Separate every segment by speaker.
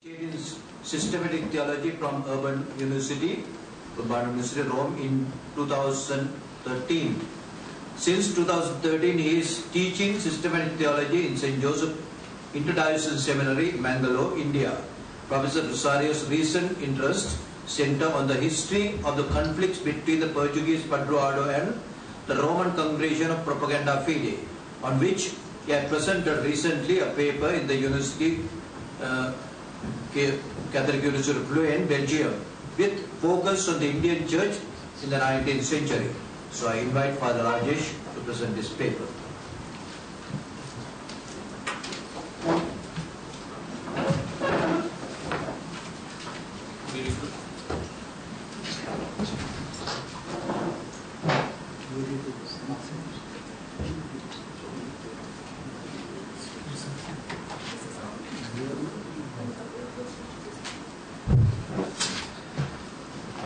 Speaker 1: In systematic theology from Urban University, Rome in 2013. Since 2013, he is teaching systematic theology in St. Joseph Interdiocesan Seminary, Mangalore, India. Professor Rosario's recent interest center on the history of the conflicts between the Portuguese Padroado and the Roman Congregation of Propaganda Fide, on which he had presented recently a paper in the University Catholic University of Leuven, Belgium, with focus on the Indian Church in the 19th century. So I invite Father Rajesh to present this paper.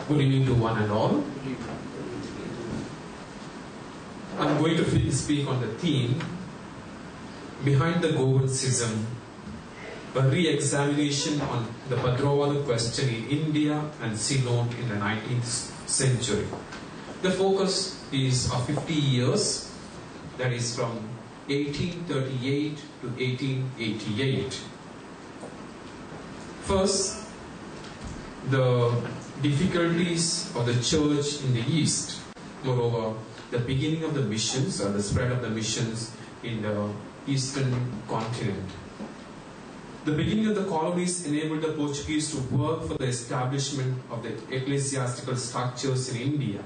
Speaker 2: Good evening to one and all. I'm going to speak on the theme behind the Govan schism, a re-examination on the Padroado question in India and Ceylon in the 19th century. The focus is of 50 years, that is from 1838 to 1888. First, the difficulties of the church in the East. Moreover, the beginning of the missions or the spread of the missions in the Eastern continent. The beginning of the colonies enabled the Portuguese to work for the establishment of the ecclesiastical structures in India.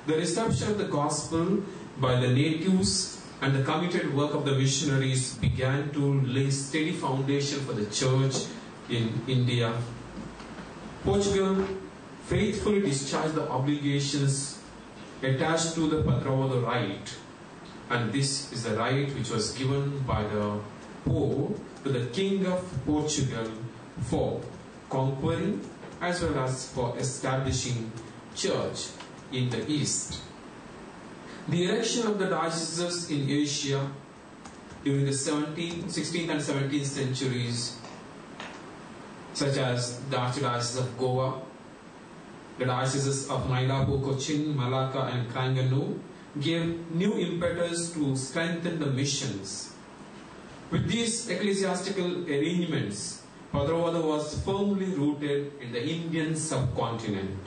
Speaker 2: The reception of the gospel by the natives and the committed work of the missionaries began to lay steady foundation for the church in India. Portugal faithfully discharged the obligations attached to the Padroado right, and this is the right which was given by the Pope to the King of Portugal for conquering as well as for establishing church in the East. The erection of the dioceses in Asia during the 16th and 17th centuries, such as the Archdiocese of Goa, the dioceses of Mylapore, Cochin, Malacca and Cranganu, gave new impetus to strengthen the missions. With these ecclesiastical arrangements, Padroado was firmly rooted in the Indian subcontinent.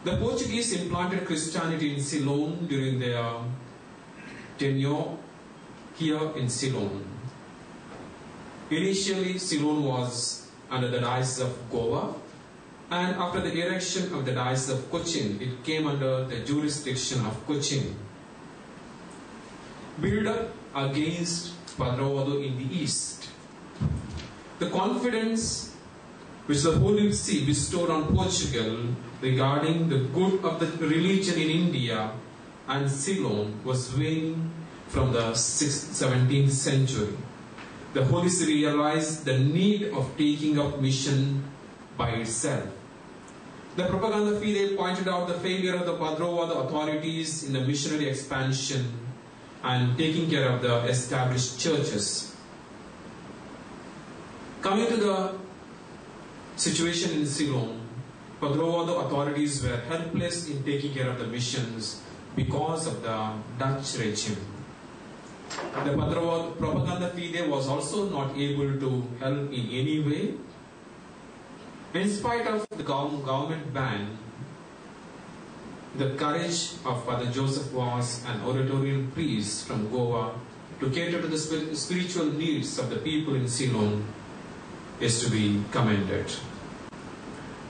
Speaker 2: The Portuguese implanted Christianity in Ceylon during their tenure here in Ceylon. Initially, Ceylon was under the Diocese of Goa, and after the erection of the Diocese of Cochin, it came under the jurisdiction of Cochin. Build up against Padroado in the East. The confidence which the Holy See bestowed on Portugal regarding the good of the religion in India and Ceylon was waning from the 17th century. The Holy See realized the need of taking up mission by itself. The Propaganda Fide pointed out the failure of the Padroado authorities in the missionary expansion and taking care of the established churches. Coming to the situation in Ceylon, Padroado authorities were helpless in taking care of the missions because of the Dutch regime. The Propaganda Fide was also not able to help in any way. In spite of the government ban, the courage of Father Joseph was an oratorial priest from Goa to cater to the spiritual needs of the people in Ceylon is to be commended.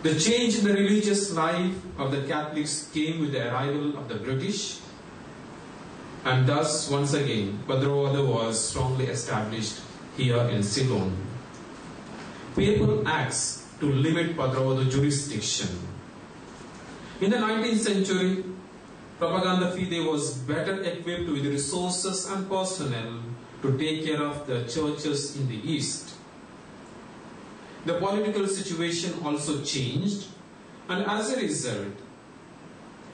Speaker 2: The change in the religious life of the Catholics came with the arrival of the British, and thus, once again, Padroado was strongly established here in Ceylon. Papal acts to limit Padroado jurisdiction. In the 19th century, Propaganda Fide was better equipped with resources and personnel to take care of the churches in the East. The political situation also changed, and as a result,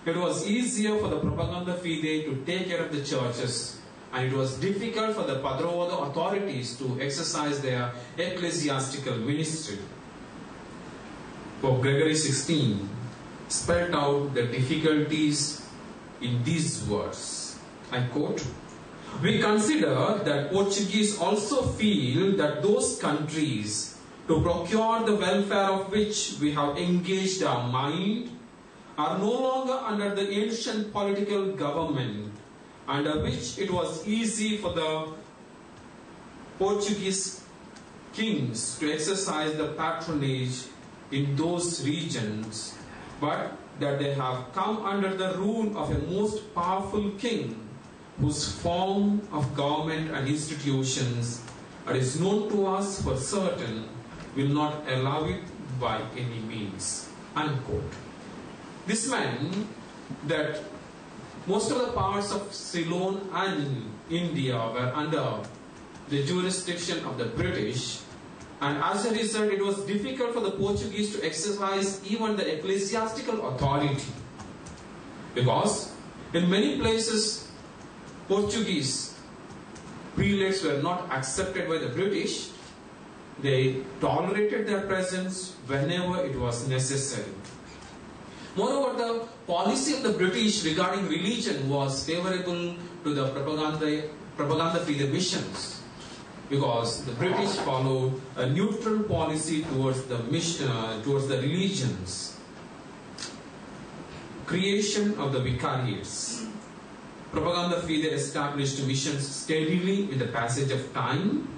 Speaker 2: it was easier for the Propaganda Fide to take care of the churches and it was difficult for the Padroado authorities to exercise their ecclesiastical ministry. Pope Gregory XVI spelled out the difficulties in these words. I quote, "We consider that Portuguese also feel that those countries to procure the welfare of which we have engaged our mind are no longer under the ancient political government under which it was easy for the Portuguese kings to exercise the patronage in those regions, but that they have come under the rule of a most powerful king whose form of government and institutions that is known to us for certain will not allow it by any means." Unquote. This meant that most of the parts of Ceylon and India were under the jurisdiction of the British, and as a result it was difficult for the Portuguese to exercise even the ecclesiastical authority, because in many places Portuguese prelates were not accepted by the British. They tolerated their presence whenever it was necessary. Moreover, the policy of the British regarding religion was favorable to the propaganda fide missions, because the British followed a neutral policy towards the religions. Creation of the vicariates. Propaganda fide established missions steadily with the passage of time.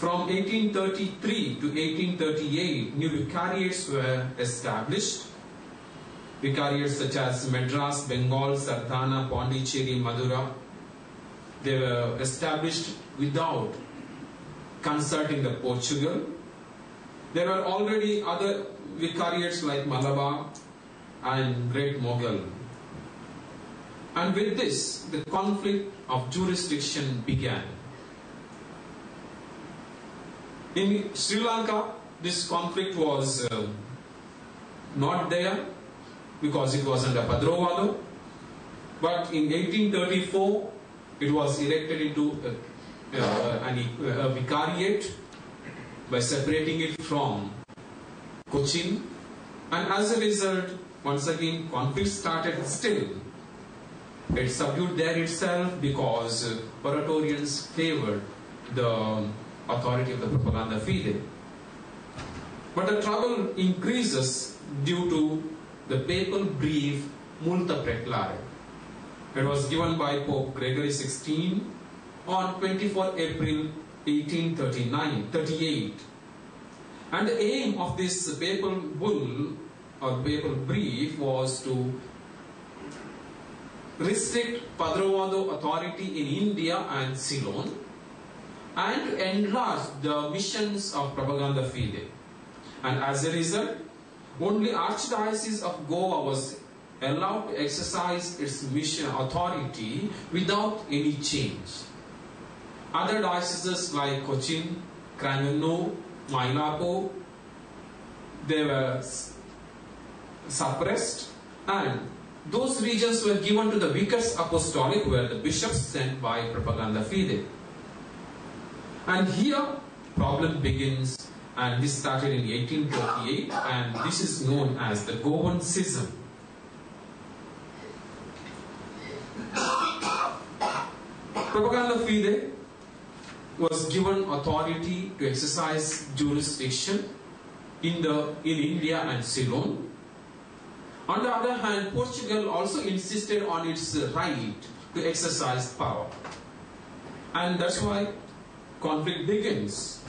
Speaker 2: From 1833 to 1838, new vicariates were established. Vicariates such as Madras, Bengal, Sardana, Pondicherry, Madura. They were established without consulting the Portugal. There were already other vicariates like Malabar and Great Mughal. And with this, the conflict of jurisdiction began. In Sri Lanka, this conflict was not there because it was under Padroado. But in 1834, it was erected into a vicariate by separating it from Cochin. And as a result, once again, conflict started still. It subdued there itself because Oratorians favored the authority of the propaganda fide. But the trouble increases due to the papal brief Multa Preclare. It was given by Pope Gregory XVI on 24 April 1838. And the aim of this papal bull or papal brief was to restrict Padroado authority in India and Ceylon, and to enlarge the missions of propaganda fide. And as a result, only Archdiocese of Goa was allowed to exercise its mission authority without any change. Other dioceses like Cochin, Cranganore, Mylapore, they were suppressed, and those regions were given to the vicars apostolic, who were the bishops sent by propaganda fide. And here, problem begins, and this started in 1838, and this is known as the Goan Schism. Propaganda fide was given authority to exercise jurisdiction in India and Ceylon. On the other hand, Portugal also insisted on its right to exercise power. And that's why conflict begins.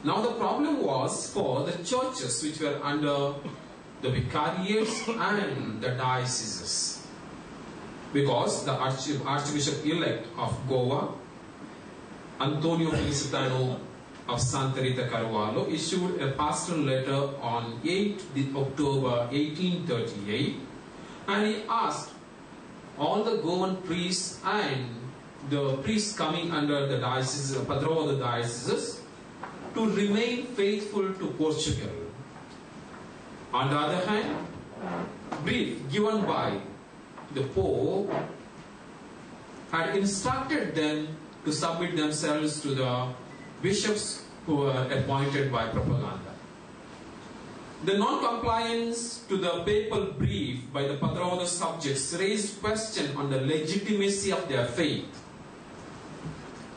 Speaker 2: Now the problem was for the churches which were under the vicariates and the dioceses. Because the Archbishop-elect of Goa, Antonio Felicitano of Santa Rita Carvalho, issued a pastoral letter on 8 October 1838, and he asked all the Goan priests and the priests coming under the diocese, Padroado dioceses, to remain faithful to Portugal. On the other hand, brief given by the Pope had instructed them to submit themselves to the bishops who were appointed by Propaganda. The non-compliance to the papal brief by the Padroado subjects raised question on the legitimacy of their faith,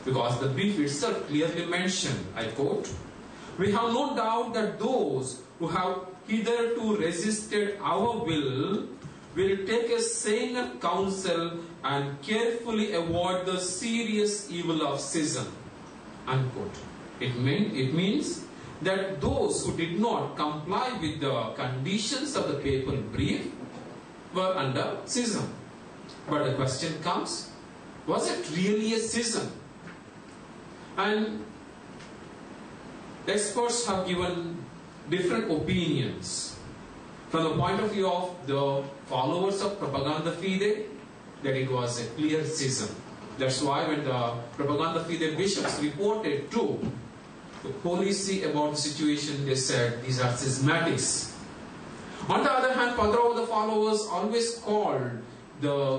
Speaker 2: because the brief itself clearly mentioned, I quote, "We have no doubt that those who have hitherto resisted our will take a sane counsel and carefully avoid the serious evil of schism." Unquote. It means that those who did not comply with the conditions of the papal brief were under schism. But the question comes, was it really a schism? And experts have given different opinions. From the point of view of the followers of Propaganda Fide, that it was a clear schism. That's why when the Propaganda Fide bishops reported to the Holy See about the situation, they said these are schismatics. On the other hand, Padroado followers always called the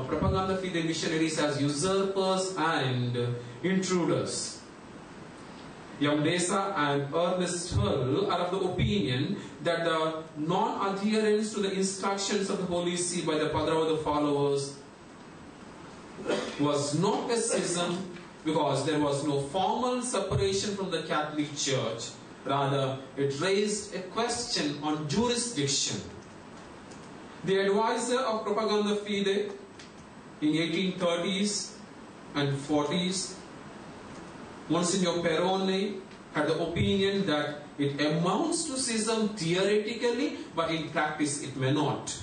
Speaker 2: Propaganda Fide missionaries as usurpers and intruders. Yamdesa and Ernest Hull are of the opinion that the non-adherence to the instructions of the Holy See by the Padroado followers was not a schism, because there was no formal separation from the Catholic Church. Rather, it raised a question on jurisdiction. The advisor of Propaganda Fide in 1830s and 40s, Monsignor Perrone, had the opinion that it amounts to schism theoretically, but in practice it may not.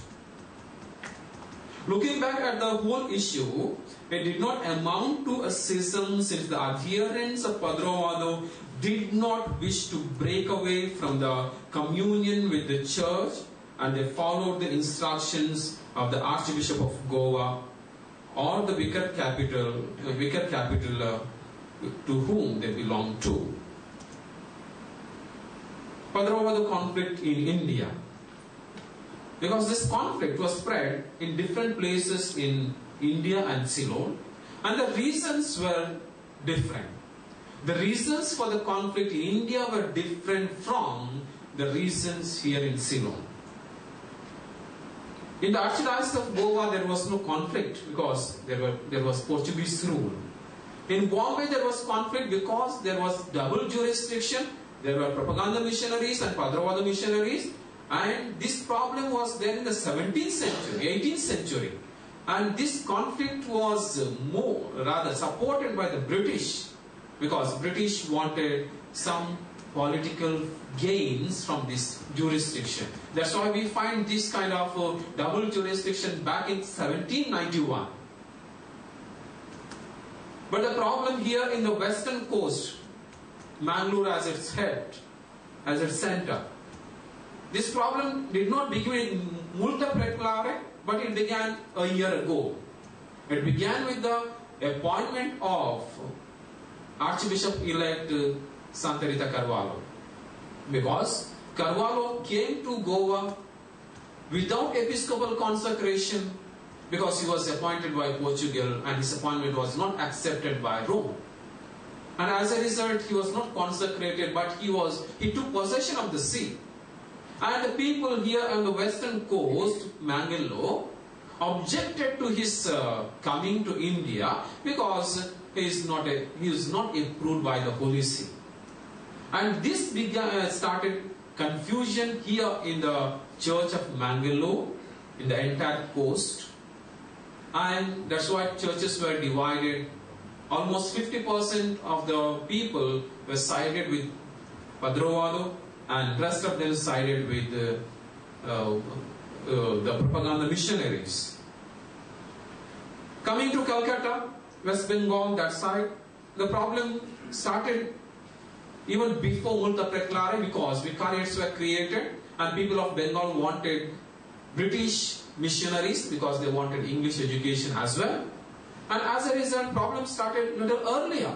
Speaker 2: Looking back at the whole issue, it did not amount to a schism, since the adherents of Padroado did not wish to break away from the communion with the church, and they followed the instructions of the Archbishop of Goa or the vicar capital to whom they belonged to. Padroado conflict in India. Because this conflict was spread in different places in India and Ceylon, and the reasons were different. The reasons for the conflict in India were different from the reasons here in Ceylon. In the Archdiocese of Goa, there was no conflict because there was Portuguese rule. In Bombay, there was conflict because there was double jurisdiction. There were Propaganda missionaries and Padroado missionaries. And this problem was there in the 17th century, 18th century. And this conflict was rather supported by the British, because British wanted some political gains from this jurisdiction. That's why we find this kind of double jurisdiction back in 1791. But the problem here in the western coast, Mangalore as its head, as its center, this problem did not begin in Multa Preclare, but it began a year ago. It began with the appointment of Archbishop-elect Santa Rita Carvalho, because Carvalho came to Goa without episcopal consecration, because he was appointed by Portugal and his appointment was not accepted by Rome. And as a result, he was not consecrated, but he took possession of the see. And the people here on the western coast, Mangalore, objected to his coming to India because he is not approved by the Holy See. And this started confusion here in the Church of Mangalore, in the entire coast. And that's why churches were divided. Almost 50% of the people were sided with Padroado, and rest of them sided with the Propaganda missionaries. Coming to Calcutta, West Bengal, that side, the problem started even before Multa Preclare, because vicariates were created and people of Bengal wanted British missionaries because they wanted English education as well. And as a result, problems started a little earlier.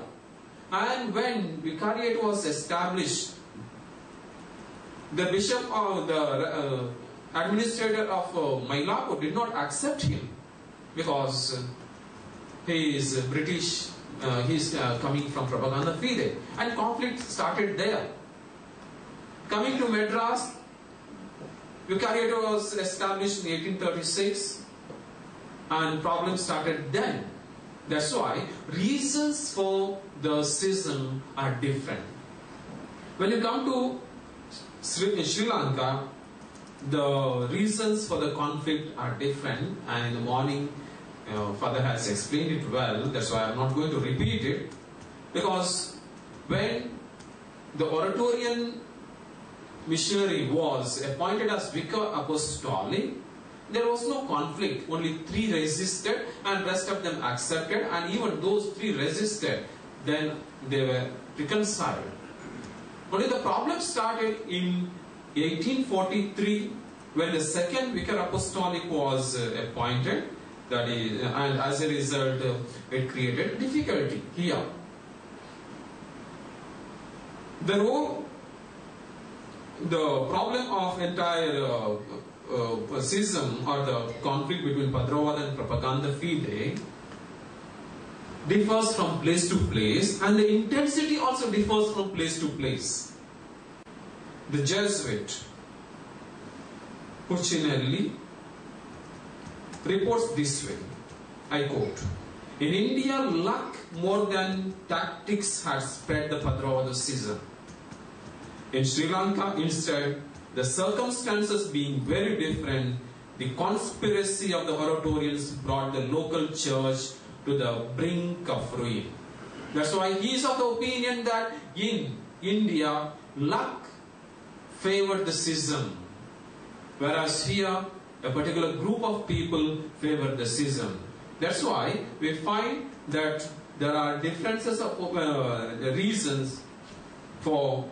Speaker 2: And when vicariate was established, the bishop or the administrator of Mylapore did not accept him, because he is British, he's coming from Propaganda Fide, and conflict started there. Coming to Madras, Vicariate was established in 1836, and problems started then. That's why reasons for the schism are different. When you come to Sri Lanka, the reasons for the conflict are different, and in the morning Father has explained it well. That's why I'm not going to repeat it, because when the Oratorian missionary was appointed as Vicar Apostolic, there was no conflict. Only 3 resisted and rest of them accepted, and even those 3 resisted, then they were reconciled. Only the problem started in 1843 when the second Vicar Apostolic was appointed, that is, and as a result it created difficulty here. The problem of entire schism or the conflict between Padravada and Propaganda Fide differs from place to place, and the intensity also differs from place to place. The Jesuit Puccinelli reports this way, I quote, "In India, luck more than tactics had spread the Padravada schism. In Sri Lanka, instead, the circumstances being very different, the conspiracy of the Oratorians brought the local church to the brink of ruin." That's why he is of the opinion that in India, luck favored the schism, whereas here, a particular group of people favored the schism. That's why we find that there are differences of reasons for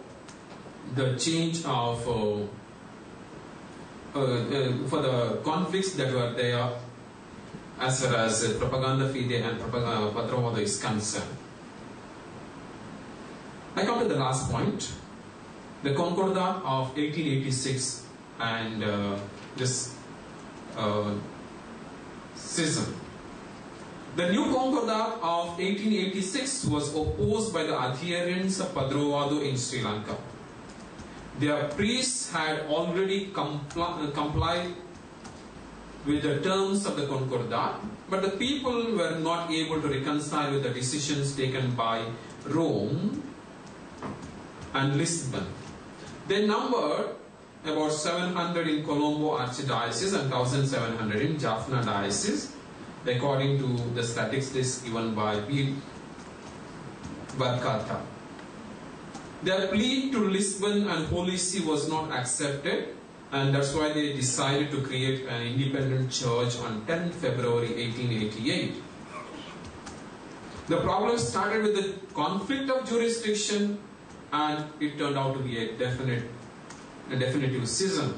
Speaker 2: the change of for the conflicts that were there as far as Propaganda Fide and Padravada is concerned. I come to the last point, the Concordat of 1886 and this schism. The new Concordat of 1886 was opposed by the adherents of Padravada in Sri Lanka. Their priests had already complied with the terms of the Concordat, but the people were not able to reconcile with the decisions taken by Rome and Lisbon. They numbered about 700 in Colombo Archdiocese and 1,700 in Jaffna Diocese, according to the statistics given by B. Barkata. Their plea to Lisbon and Holy See was not accepted, and that's why they decided to create an independent church on 10 February 1888. The problem started with the conflict of jurisdiction, and it turned out to be a definitive schism.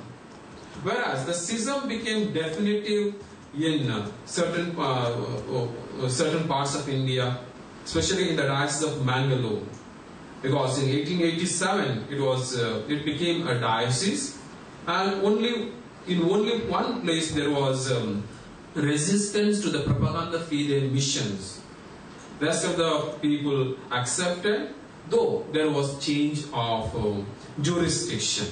Speaker 2: Whereas the schism became definitive in certain parts of India, especially in the diocese of Mangalore, because in 1887 it became a diocese, and in only one place there was resistance to the Propaganda Fide missions. Rest of the people accepted, though there was change of jurisdiction.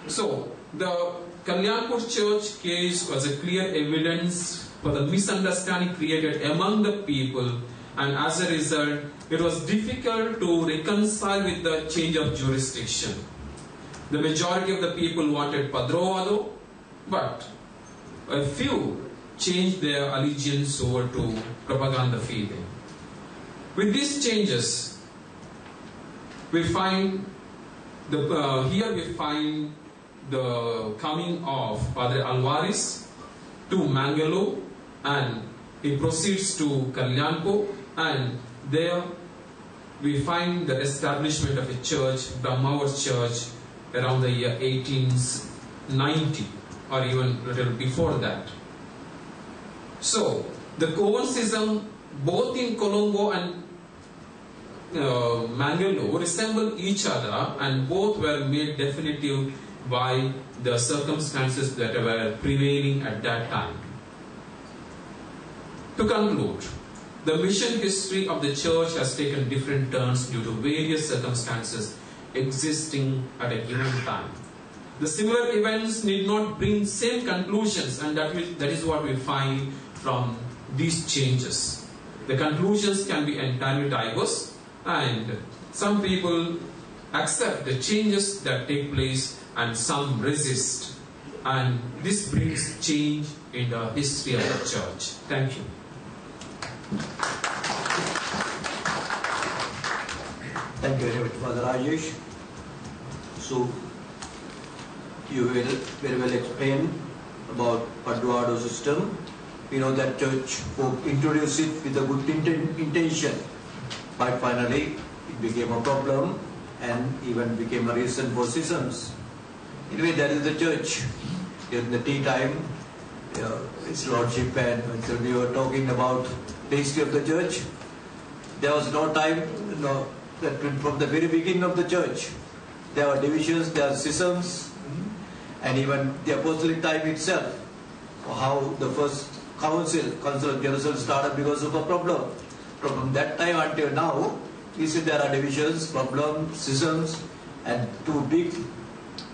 Speaker 2: So the Kalyanpur church case was a clear evidence for the misunderstanding created among the people, and as a result it was difficult to reconcile with the change of jurisdiction. The majority of the people wanted Padravada, but a few changed their allegiance over to Propaganda Fide. With these changes, we find the coming of Padre Alvares to Mangalore, and he proceeds to Kalyanpur, and there we find the establishment of a church, Brahmavat Church, around the year 1890 or even a little before that. So the Coven schism both in Colombo and Mangalore resemble each other, and both were made definitive by the circumstances that were prevailing at that time. To conclude, The mission history of the church has taken different turns due to various circumstances existing at a given time. The similar events need not bring same conclusions, and that is what we find from these changes. The conclusions can be entirely diverse, and some people accept the changes that take place and some resist. And this brings change in the history of the church. Thank you.
Speaker 1: Thank you very much, Father Rajesh. So, you will very well explain about Padduado system. We know that church folk introduced it with a good intention, but finally it became a problem and even became a reason for schisms. Anyway, that is the church. In the tea time, His Lordship and when we were talking about the history of the church, there was no time, that from the very beginning of the church, there were divisions, there were schisms, and even the apostolic time itself, how the first council of Jerusalem started because of a problem. From that time until now, we see there are divisions, problems, schisms, and two big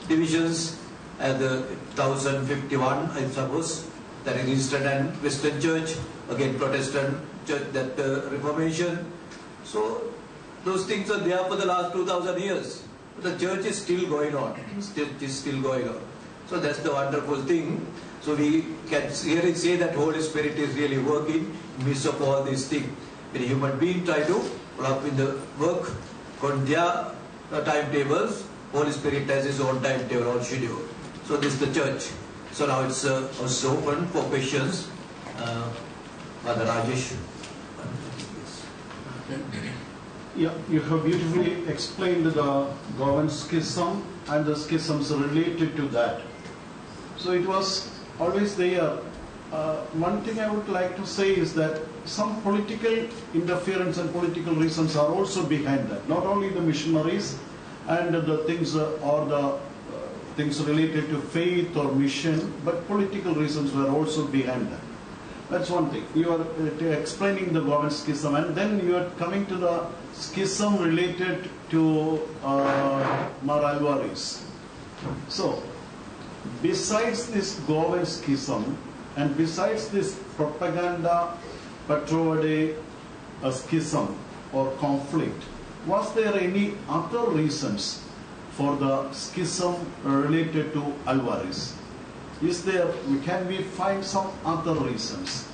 Speaker 1: divisions at the 1051, I suppose, that is Eastern and Western Church, again Protestant Church, that Reformation. So those things are there for the last 2000 years. The church is still going on. Church is still going on. So that's the wonderful thing. So we can really say that Holy Spirit is really working in midst of all these things. When a human being try to pull up in the work on their timetables, Holy Spirit has his own timetable, own schedule. So this is the church. So now it's also open for questions. Father Rajesh.
Speaker 3: Yeah, you have beautifully explained the Govan schism and the schisms related to that. So it was always there. One thing I would like to say is that some political interference and political reasons are also behind that. Not only the missionaries and the things or the things related to faith or mission, but political reasons were also behind that. That's one thing. You are explaining the Govan schism, and then you are coming to the schism related to Mar Alvarez. So, besides this Govan schism, and besides this propaganda Padduado schism or conflict, was there any other reasons for the schism related to Alvarez? Is there, can we find some other reasons?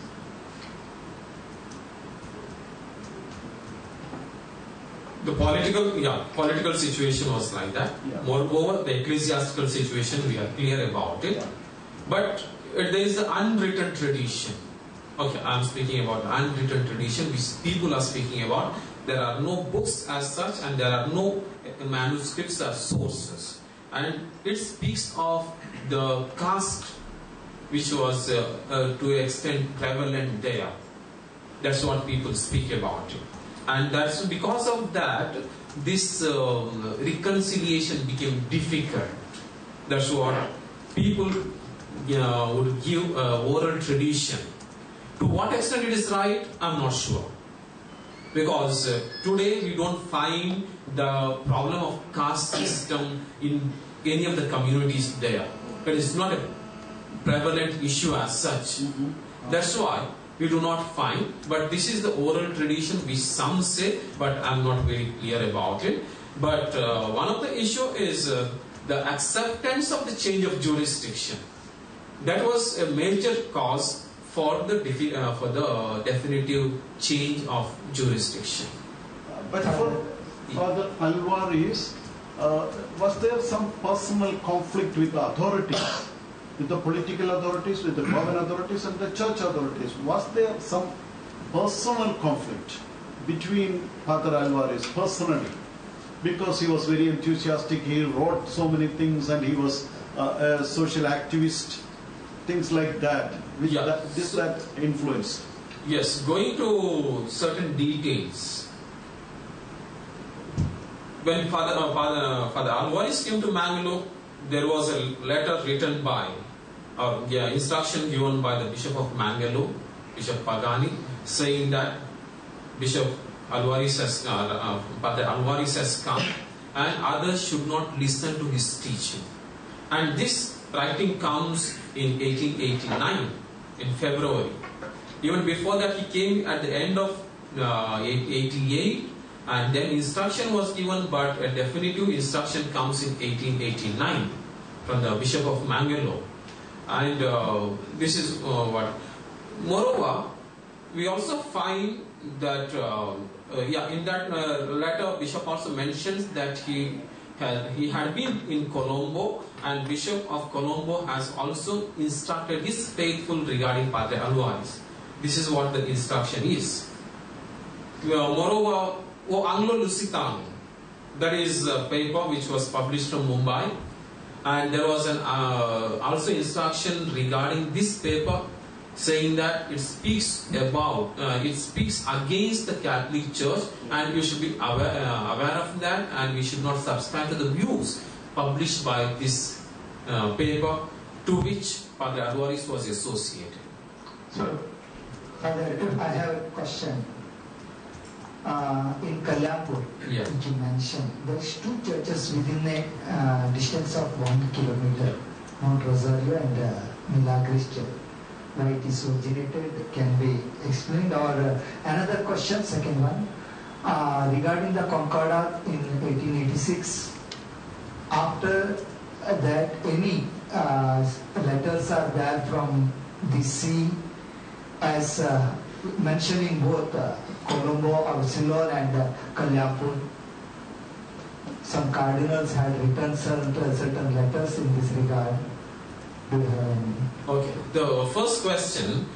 Speaker 2: The political situation was like that.
Speaker 3: Yeah.
Speaker 2: Moreover, the ecclesiastical situation, we are clear about it. But there is an unwritten tradition. Okay, I am speaking about unwritten tradition, which people are speaking about. There are no books as such, and there are no manuscripts as sources. And it speaks of the caste which was to an extent prevalent there. That's what people speak about it. And that's because of that, this reconciliation became difficult. That's what people would give oral tradition. To what extent it is right, I'm not sure. Because today we don't find the problem of caste system in any of the communities there. It is not a prevalent issue as such. That's why we do not find. But this is the oral tradition which some say, but I'm not very clear about it. But one of the issue is the acceptance of the change of jurisdiction. That was a major cause for the definitive change of jurisdiction.
Speaker 3: But for Father Alvarez, was there some personal conflict with the authorities, with the political authorities, with the government authorities and the church authorities? Was there some personal conflict between Father Alvarez personally? Because he was very enthusiastic, he wrote so many things, and he was a social activist, things like that. Which that influenced?
Speaker 2: Yes, going to certain details. When Father Alvarez came to Mangalore, there was a letter written by, instruction given by the Bishop of Mangalore, Bishop Pagani, saying that Bishop Alvarez has, Padre Alvarez has come, and others should not listen to his teaching. And this writing comes in 1889, in February. Even before that, he came at the end of 88, and then instruction was given, but a definitive instruction comes in 1889 from the Bishop of Mangalore. And this is what. Moreover, we also find that in that letter, Bishop also mentions that he had been in Colombo, and Bishop of Colombo has also instructed his faithful regarding Padre Alvarez. This is what the instruction is. Moreover, O Anglo-Lusitano, that is a paper which was published from Mumbai, and there was an also instruction regarding this paper, saying that it speaks against the Catholic Church, and you should be aware of that, and we should not subscribe to the views published by this paper to which Padre Alvarez was associated.
Speaker 4: So, Father, I have a question. In Kalyampur, which you mentioned, there's two churches within a distance of 1 kilometer, Mount Rosario and Milagres Church. Why it is originated can be explained. Or another question, second one, regarding the Concordat in 1886. After that, any letters are there from the sea as mentioning both Colombo, Ceylon and Kalyampur. Some cardinals had written certain letters in this regard. Do you have any?
Speaker 2: Okay. The first question,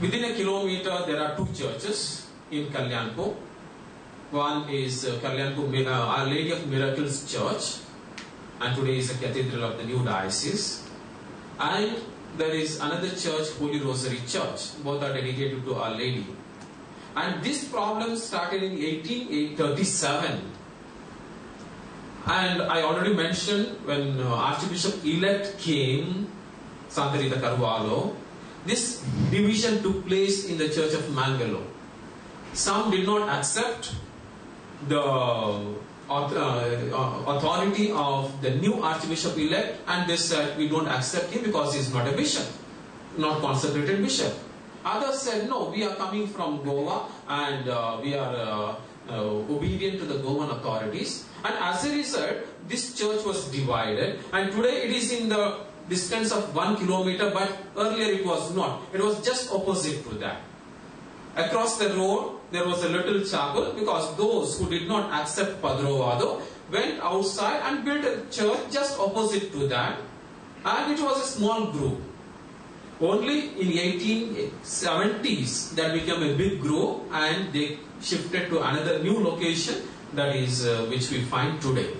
Speaker 2: within a kilometer there are two churches in Kalyampur. One is Kalyampur Our Lady of Miracles Church, and today is a cathedral of the new diocese. And there is another church, Holy Rosary Church. Both are dedicated to Our Lady. And this problem started in 1837. And I already mentioned when Archbishop-elect came, Santa Rita Carvalho, this division took place in the Church of Mangalore. Some did not accept the authority of the new Archbishop-elect, and they said, we don't accept him because he is not a bishop, not consecrated bishop. Others said, no, we are coming from Goa and we are obedient to the Goan authorities. And as a result, this church was divided, and today it is in the distance of 1 kilometer, but earlier it was not. It was just opposite to that. Across the road, there was a little chapel, because those who did not accept Padrovado went outside and built a church just opposite to that, and it was a small group. Only in 1870s that became a big group, and they shifted to another new location, that is which we find today.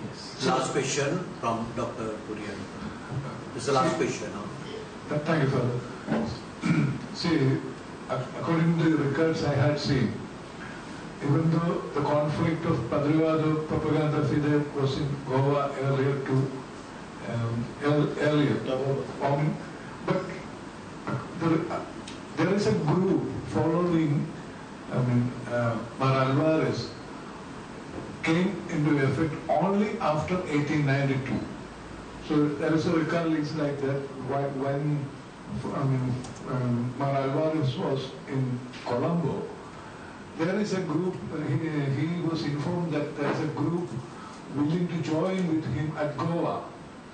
Speaker 1: Yes. Last question from Dr. Kurian. This is the last question.
Speaker 5: Thank you, Father. See, according to the records I had seen, even though the conflict of Padrovado Propaganda Fide was in Goa earlier, but there is a group following, Mar Alvarez came into effect only after 1892. So there is a recurrence like that when Mar Alvarez was in Colombo. There is a group, he was informed that there is a group willing to join with him at Goa.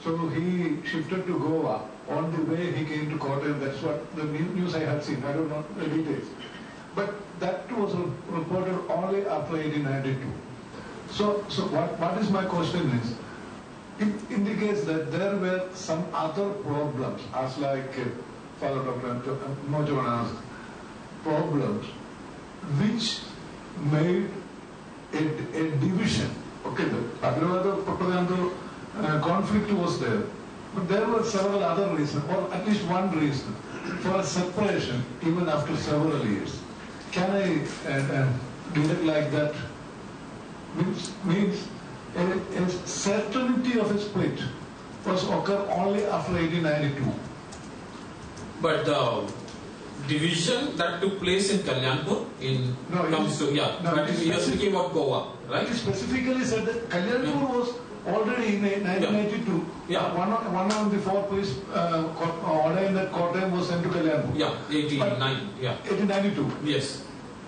Speaker 5: So he shifted to Goa. On the way he came to Kottayam. That's what the news I had seen. I don't know the details. But that was reported only after 1892. So what is my question is, it indicates that there were some other problems, as like Father Dr. Mojavan asked, problems which made a division. Okay, the Padrovado Propaganda conflict was there, but there were several other reasons, or at least one reason, for a separation even after several years. Can I do it like that? Means a certainty of a split was occur only after 1892.
Speaker 2: But division that took place in Kalyanpur in
Speaker 5: No,
Speaker 2: comes to but you are speaking about Goa, right?
Speaker 5: It specifically said that Kalyanpur was already in 1982.
Speaker 2: Yeah.
Speaker 5: One of the four police order in that Kottayam was sent to Kalyanpur.
Speaker 2: Yeah, 89. Yeah.
Speaker 5: 1892.
Speaker 2: Yes.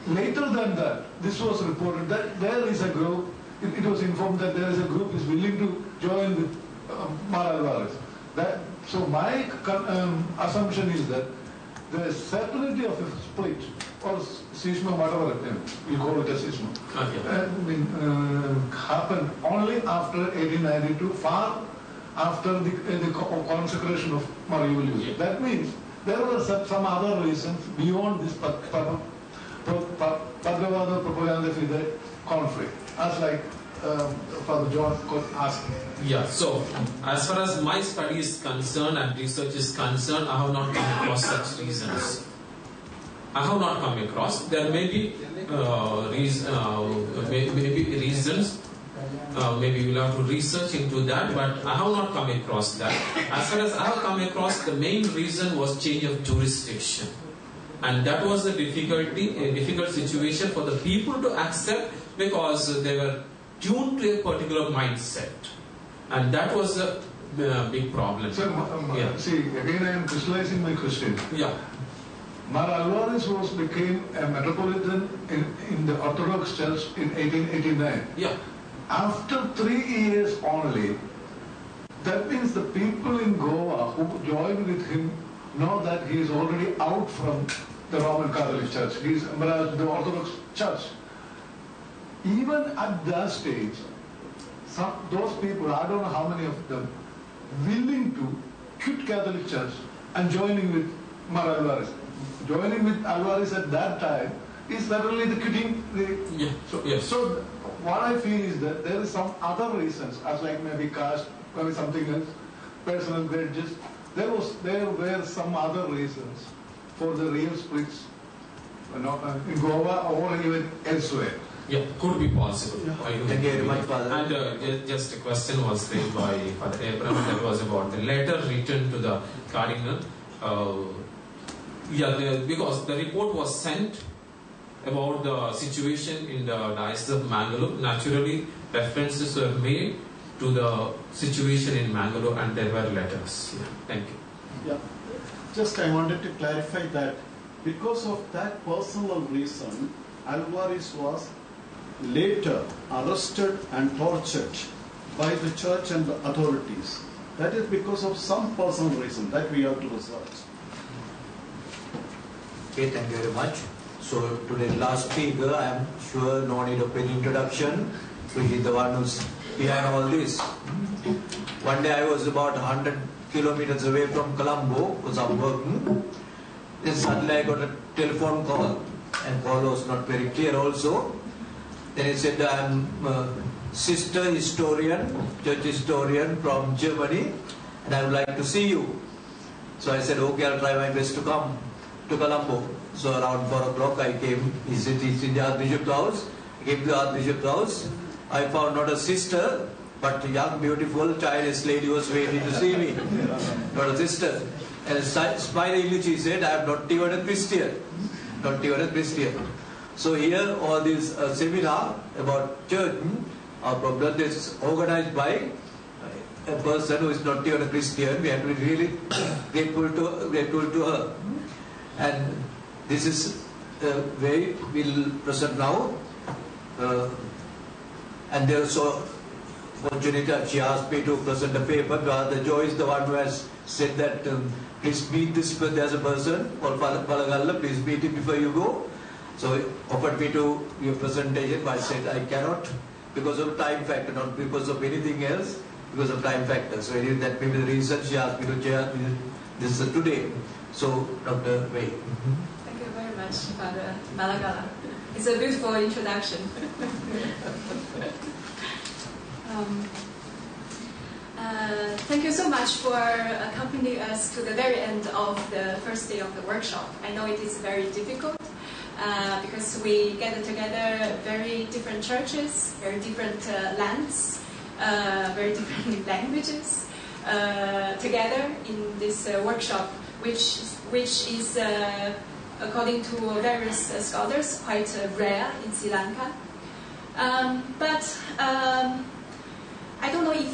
Speaker 5: Later than that, this was reported that there is a group. It was informed that there is a group is willing to join with Mar Alvarez. So my assumption is that the certainty of a split or schisma, whatever you call it a schisma, happened only after 1892, far after the consecration of Maria Julius.
Speaker 2: Yeah.
Speaker 5: That means there were some other reasons beyond this Padravada propaganda fide conflict, as like Father John could ask.
Speaker 2: Yeah, so as far as my study is concerned and research is concerned, I have not come across such reasons. I have not come across. There may be reasons. Maybe we'll have to research into that, but I have not come across that. As far as I have come across, the main reason was change of jurisdiction. And that was a difficult situation for the people to accept because they were tuned to a particular mindset. And that was a big problem.
Speaker 5: Sir, see, again I am crystallizing my question.
Speaker 2: Yeah.
Speaker 5: Mar Alvarez became a metropolitan in the Orthodox Church in 1889.
Speaker 2: Yeah.
Speaker 5: After 3 years only, that means the people in Goa who joined with him know that he is already out from the Roman Catholic Church. He is the Orthodox Church. Even at that stage, those people, I don't know how many of them, willing to quit Catholic Church and joining with Mar Alvarez. Joining with Alvarez at that time is certainly the quitting. So what I feel is that there is some other reasons, as like maybe caste, maybe something else, personal grudges. There were some other reasons for the real splits, in Goa or even elsewhere.
Speaker 2: Yeah, could be possible.
Speaker 1: Thank you very much, Father.
Speaker 2: And just a question was raised by Father Abraham that was about the letter written to the Cardinal. Because the report was sent about the situation in the Diocese of Mangalore. Naturally, references were made to the situation in Mangalore and there were letters. Yeah, thank you.
Speaker 3: Yeah, just I wanted to clarify that because of that personal reason, Alvarez was later arrested and tortured by the church and the authorities. That is because of some personal reason that we have to research.
Speaker 1: Okay, thank you very much. So today's last speaker, I am sure no need of any introduction. We is the one who's behind all this. One day I was about 100 kilometers away from Colombo, was up working. Then suddenly I got a telephone call, and call was not very clear also. Then he said, I am a sister historian, church historian from Germany, and I would like to see you. So I said, okay, I'll try my best to come to Colombo. So around 4 o'clock I came, he's in the Archbishop's house. I came to the Archbishop's house. I found not a sister, but a young, beautiful, childless lady was waiting to see me. Not a sister. And smilingly she said, I am not even a Christian. Not even a Christian. So here all this seminar about church problem is organized by a person who is not even a Christian. We have to be really grateful to her. And this is the way we'll present now. And there also fortunate that she asked me to present a paper. The Joy is the one who has said that please meet this as a person called Palagalla, please meet him before you go. So he offered me to give a presentation, but I said I cannot because of time factor, not because of anything else, because of time factor. So that may be the reason she asked me to chair this today. So Dr. Wei.
Speaker 6: Thank you very much, Father Palagalla. It's a beautiful introduction. Thank you so much for accompanying us to the very end of the first day of the workshop. I know it is very difficult because we gather together very different churches, very different lands, very different languages together in this workshop, which is according to various scholars, quite rare in Sri Lanka. But I don't know if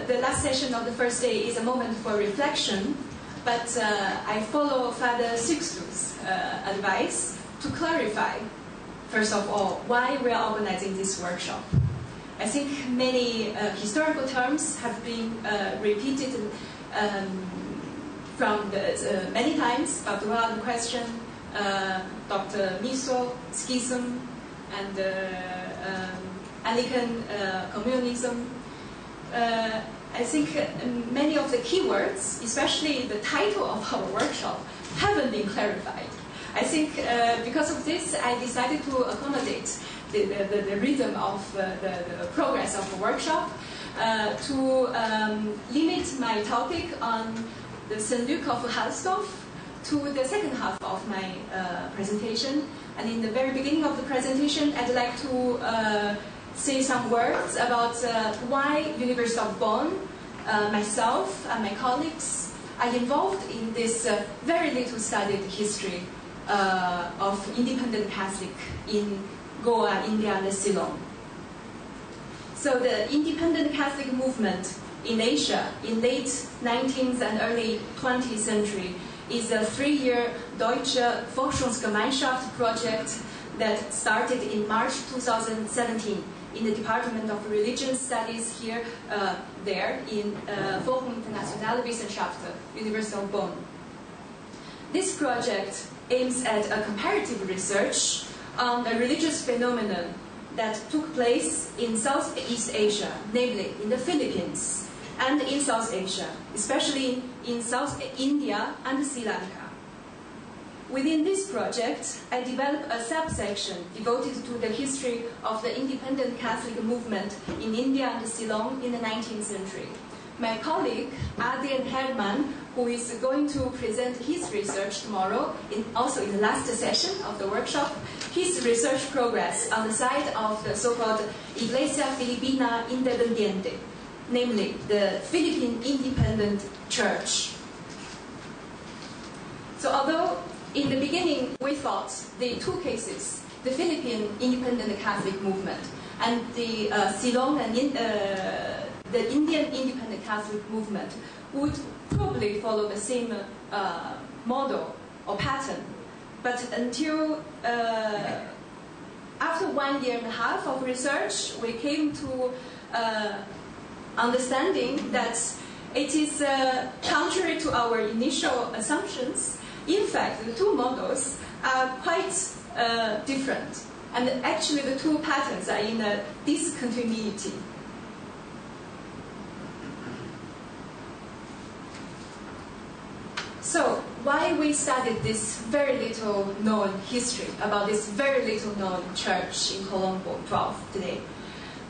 Speaker 6: the last session of the first day is a moment for reflection, but I follow Father Sixtu's advice to clarify, first of all, why we are organizing this workshop. I think many historical terms have been repeated from many times, but one question, Dr. Miso, schism, and Anglican communism. I think many of the keywords, especially the title of our workshop, haven't been clarified. I think because of this, I decided to accommodate the rhythm of the progress of the workshop to limit my topic on the St. Luke of Halsdorf to the second half of my presentation. And in the very beginning of the presentation, I'd like to say some words about why University of Bonn, myself and my colleagues are involved in this very little studied history of independent Catholic in Goa, India, and Ceylon. So the independent Catholic movement in Asia in late 19th and early 20th century is a 3-year Deutsche Forschungsgemeinschaft project that started in March 2017 in the Department of Religion Studies here, in Forum Internationale Wissenschaft, University of Bonn. This project aims at a comparative research on the religious phenomenon that took place in Southeast Asia, namely in the Philippines, and in South Asia, especially in South India and Sri Lanka. Within this project, I developed a subsection devoted to the history of the independent Catholic movement in India and Ceylon in the 19th century. My colleague, Adrian Herman, who is going to present his research tomorrow, also in the last session of the workshop, his research progress on the side of the so-called Iglesia Filipina Independiente, namely the Philippine Independent Church. So although in the beginning we thought the two cases, the Philippine Independent Catholic movement and the Ceylon and the Indian Independent Catholic movement would probably follow the same model or pattern. But until after 1.5 years of research, we came to understanding that it is contrary to our initial assumptions. In fact, the two models are quite different. And actually, the two patterns are in a discontinuity. So, why we studied this very little known history about this very little known church in Colombo 12 today?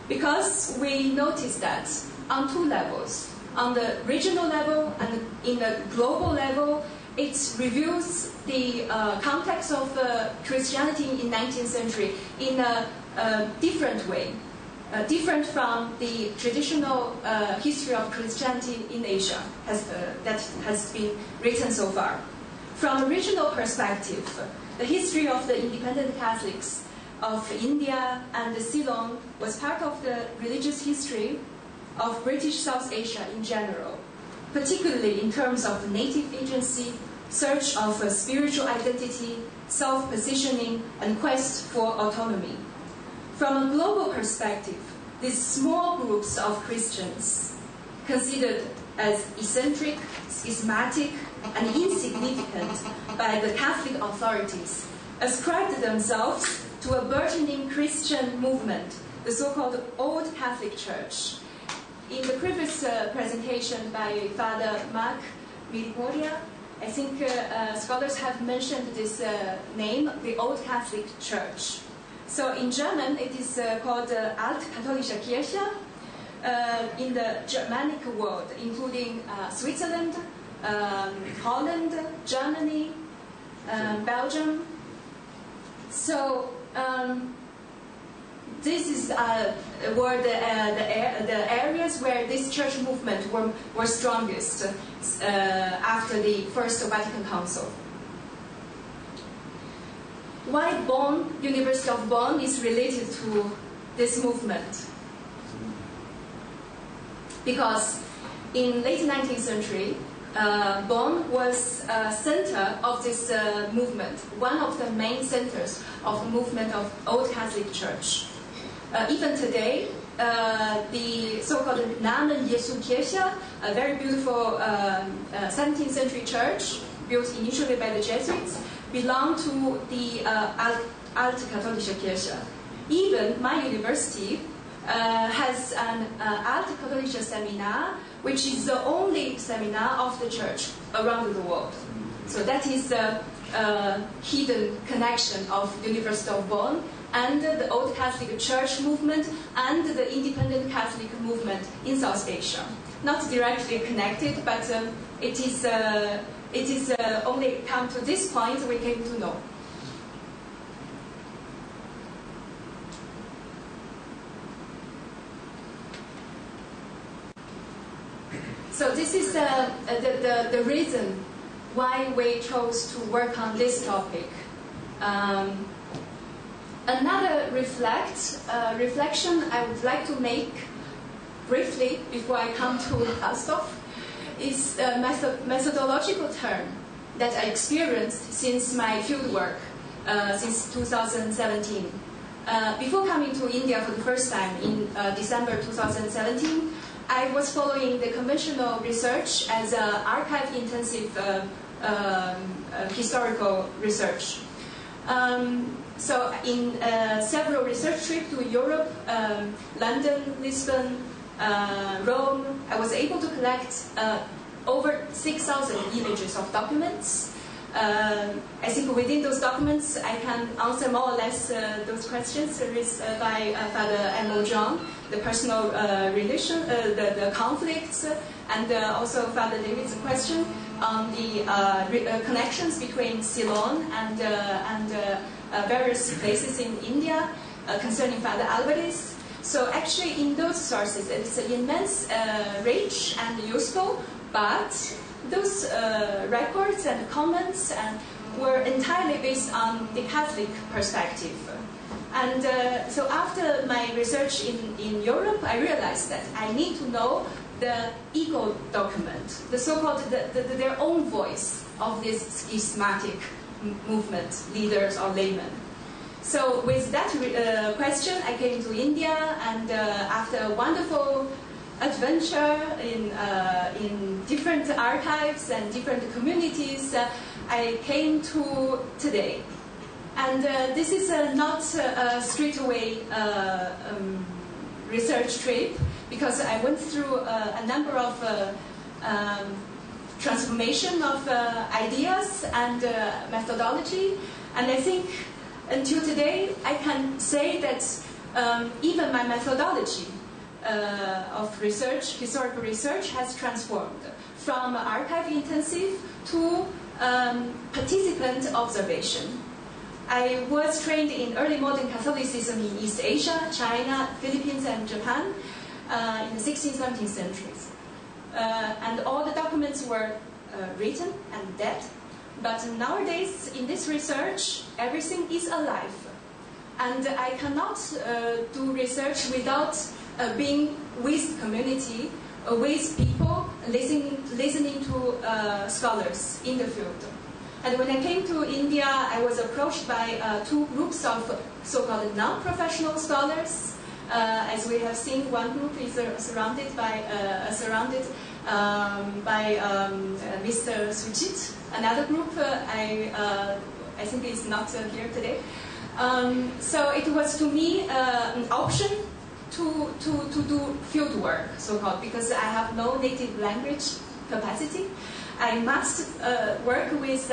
Speaker 6: Because we noticed that on two levels, on the regional level and in the global level, it reveals the context of Christianity in 19th century in a different way, different from the traditional history of Christianity in Asia that has been written so far. From a regional perspective, the history of the independent Catholics of India and Ceylon was part of the religious history of British South Asia in general, particularly in terms of native agency, search of a spiritual identity, self-positioning, and quest for autonomy. From a global perspective, these small groups of Christians, considered as eccentric, schismatic, and insignificant by the Catholic authorities, ascribed themselves to a burgeoning Christian movement, the so-called Old Catholic Church. In the previous presentation by Father Mark Miriporia, I think scholars have mentioned this name, the Old Catholic Church. So in German, it is called Altkatholische Kirche. In the Germanic world, including Switzerland, Holland, Germany, Belgium. So this is were the areas where this church movement were strongest after the First Vatican Council. why Bonn, University of Bonn is related to this movement. Because in late 19th century, Bonn was a center of this movement, one of the main centers of the movement of Old Catholic Church. Even today, the so-called Namen Jesu Kirche, a very beautiful 17th century church built initially by the Jesuits, belong to the Alte Katholische Kirche. Even my university has an Alte Katholische Seminar, which is the only seminar of the church around the world. So that is the hidden connection of University of Bonn and the Old Catholic Church movement and the independent Catholic movement in South Asia. Not directly connected, but it is only come to this point we came to know. So this is the reason why we chose to work on this topic. Another reflection I would like to make briefly before I come to Falstaff is a methodological term that I experienced since my fieldwork, since 2017. Before coming to India for the first time in December 2017, I was following the conventional research as an archive-intensive historical research. So in several research trips to Europe, London, Lisbon, Rome, I was able to collect over 6,000 images of documents. I think within those documents, I can answer more or less those questions raised by Father M.O. John, the personal relation, the conflicts, and also Father David's question on the connections between Ceylon and various places in India concerning Father Alvarez. So actually in those sources, it's immense, rich and useful, but those records and comments were entirely based on the Catholic perspective. And so after my research in Europe, I realized that I need to know the ego document, the so-called their own voice of this schismatic movement, leaders or laymen. So with that question, I came to India, and after a wonderful adventure in different archives and different communities, I came to today. And this is not a straightaway research trip, because I went through a number of transformation of ideas and methodology, and I think until today I can say that even my methodology of research, historical research, has transformed from archive intensive to participant observation. I was trained in early modern Catholicism in East Asia, China, Philippines, and Japan in the 16th, 17th centuries. And all the documents were written and dead. But nowadays, in this research, everything is alive. And I cannot do research without being with community, with people, listening to scholars in the field. And when I came to India, I was approached by two groups of so-called non-professional scholars. As we have seen, one group is surrounded by Mr. Sujit. Another group, I think is not here today. So it was to me an option to do field work, so-called, because I have no native language capacity. I must work with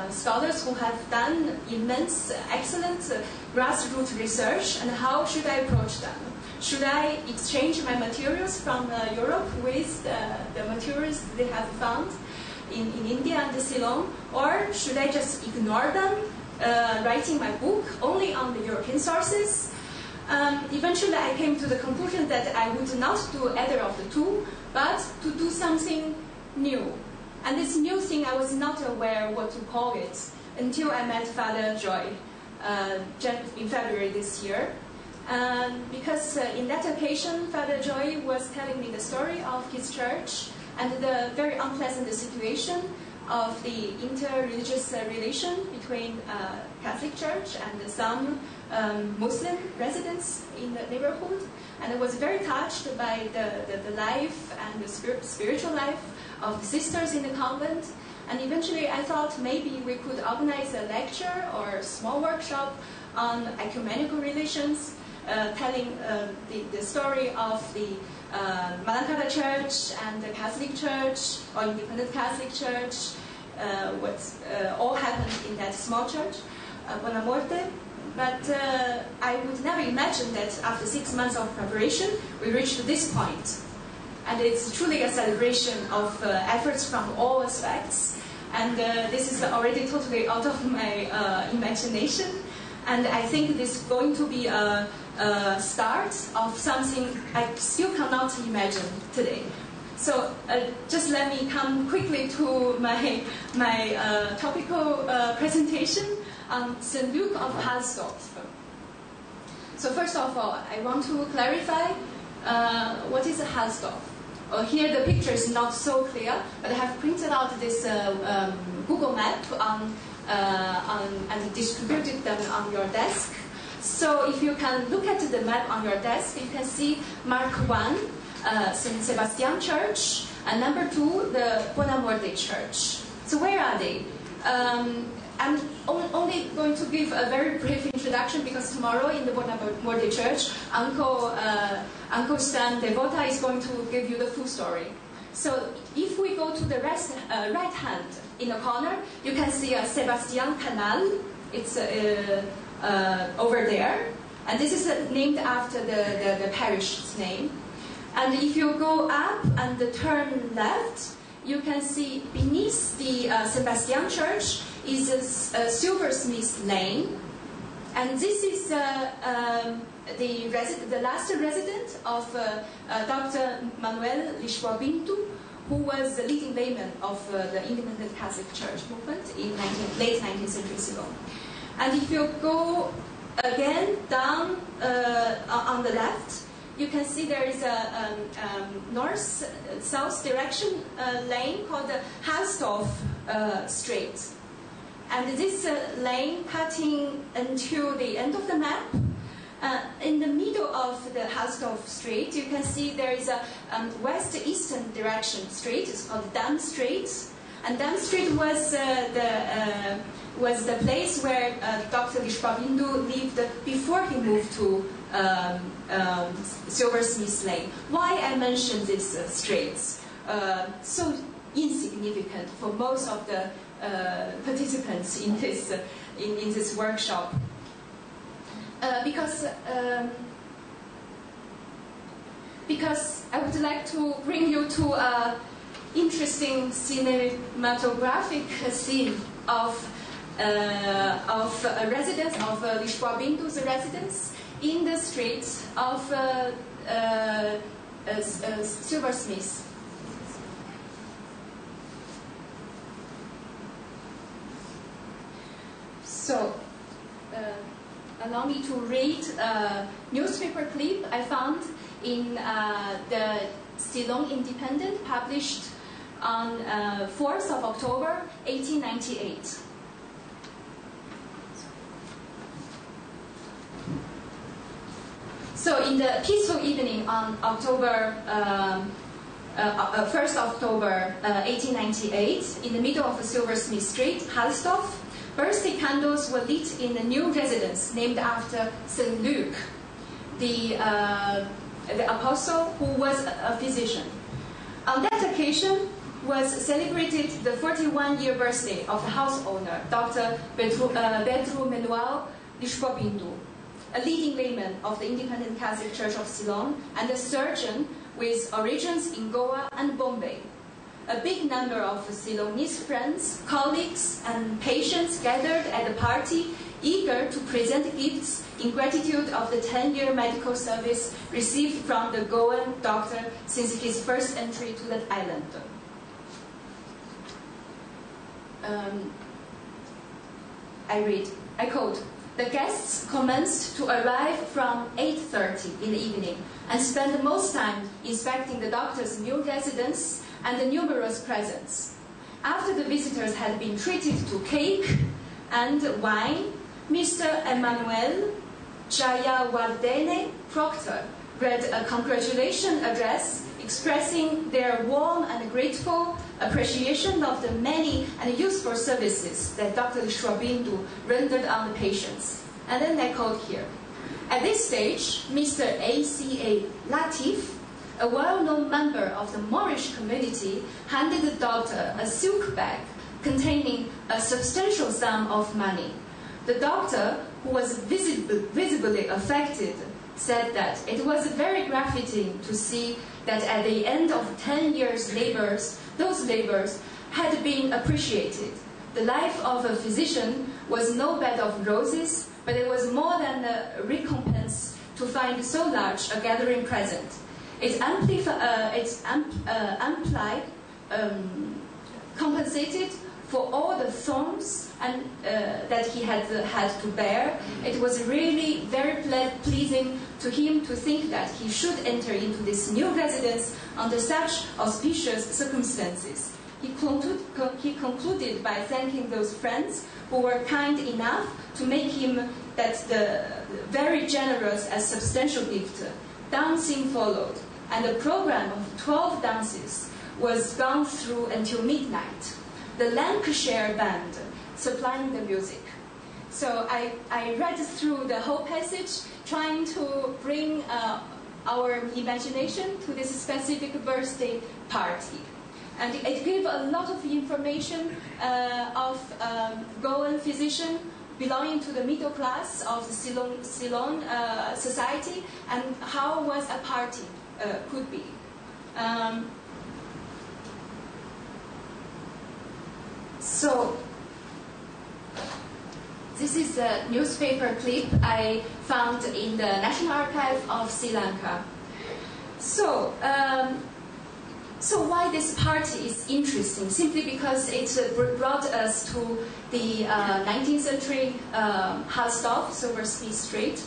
Speaker 6: scholars who have done immense, excellent grassroots research, and how should I approach them? Should I exchange my materials from Europe with the materials they have found in India and Ceylon, or should I just ignore them, writing my book only on the European sources? Eventually I came to the conclusion that I would not do either of the two, but to do something new. And this new thing, I was not aware what to call it. until I met Father Joy in February this year. Because in that occasion, Father Joy was telling me the story of his church and the very unpleasant situation of the inter-religious relation between Catholic Church and some Muslim residents in the neighborhood. And I was very touched by the life and the spiritual life of the sisters in the convent. And eventually I thought maybe we could organize a lecture or a small workshop on ecumenical relations, telling the story of the Malankara Church and the Catholic Church or Independent Catholic Church, what all happened in that small church, Buonamorte. But I would never imagine that after 6 months of preparation, we reached this point. And it's truly a celebration of efforts from all aspects. And this is already totally out of my imagination. And I think this is going to be a start of something I still cannot imagine today. So just let me come quickly to my topical presentation on St. Luke of Halsdorf. So first of all, I want to clarify what is Halsdorf. Here the picture is not so clear, but I have printed out this Google map and distributed them on your desk. So if you can look at the map on your desk, you can see Mark 1, St. Sebastian Church, and number 2, the Buonamorte Church. So where are they? I'm only going to give a very brief introduction because tomorrow in the Buonamorte Church, Uncle Stan Devota is going to give you the full story. So if we go to the right hand in the corner, you can see a Sebastian Canal. It's over there. And this is named after the parish's name. And if you go up and turn left, you can see beneath the Sebastian Church is a silversmith lane. And this is the last resident of Dr. Manuel Lisboa Pinto, who was the leading layman of the Independent Catholic Church movement in late 19th century Ceylon. And if you go again down on the left, you can see there is a north-south direction lane called the Halsdorf Street. And this lane cutting until the end of the map. In the middle of the Halsdorf Street, you can see there is a west-eastern direction street. It's called Dam Street. And Dam Street was the place where Dr. Lisboa Pinto lived before he moved to Silversmith Lane. Why I mention these streets? So insignificant for most of the participants in this workshop. Because I would like to bring you to an interesting cinematographic scene of a residence, of Lisboa Pinto's residence in the streets of Silversmith. So, allow me to read a newspaper clip I found in the Ceylon Independent, published on 4th of October, 1898. So in the peaceful evening on October 1st October 1898, in the middle of Silversmith Street, Halsdorf, birthday candles were lit in a new residence named after St. Luke, the apostle who was a physician. On that occasion was celebrated the 41-year birthday of the house owner, Dr. Pedro Manuel Lisboa Pinto, a leading layman of the Independent Catholic Church of Ceylon and a surgeon with origins in Goa and Bombay. A big number of Ceylonese friends, colleagues, and patients gathered at the party, eager to present gifts in gratitude of the 10-year medical service received from the Goan doctor since his first entry to that island. I read, I quote, "The guests commenced to arrive from 8:30 in the evening and spent most time inspecting the doctor's new residence and the numerous presents. After the visitors had been treated to cake and wine, Mr. Emmanuel Jayawardene Proctor read a congratulation address expressing their warm and grateful appreciation of the many and useful services that Dr. Shwabindu rendered on the patients." And then I quote here, "At this stage, Mr. A.C.A. Latif, a well-known member of the Moorish community, handed the doctor a silk bag containing a substantial sum of money. The doctor, who was visibly affected, said that it was very gratifying to see that at the end of 10 years' labors, those labors had been appreciated. The life of a physician was no bed of roses, but it was more than a recompense to find so large a gathering present. It compensated for all the thorns and that he had to bear. It was really very pleasing to him to think that he should enter into this new residence under such auspicious circumstances. He concluded by thanking those friends who were kind enough to make him that the very generous and substantial gift. Dancing followed, and a program of 12 dances was gone through until midnight. The Lancashire Band supplying the music." So I read through the whole passage, trying to bring our imagination to this specific birthday party. And it gave a lot of information of Goan physician belonging to the middle class of the Ceylon society, and how was a party could be. So this is a newspaper clip I found in the National Archive of Sri Lanka. So why this party is interesting? Simply because it brought us to the 19th century Halsdorf, Silver Smith Street?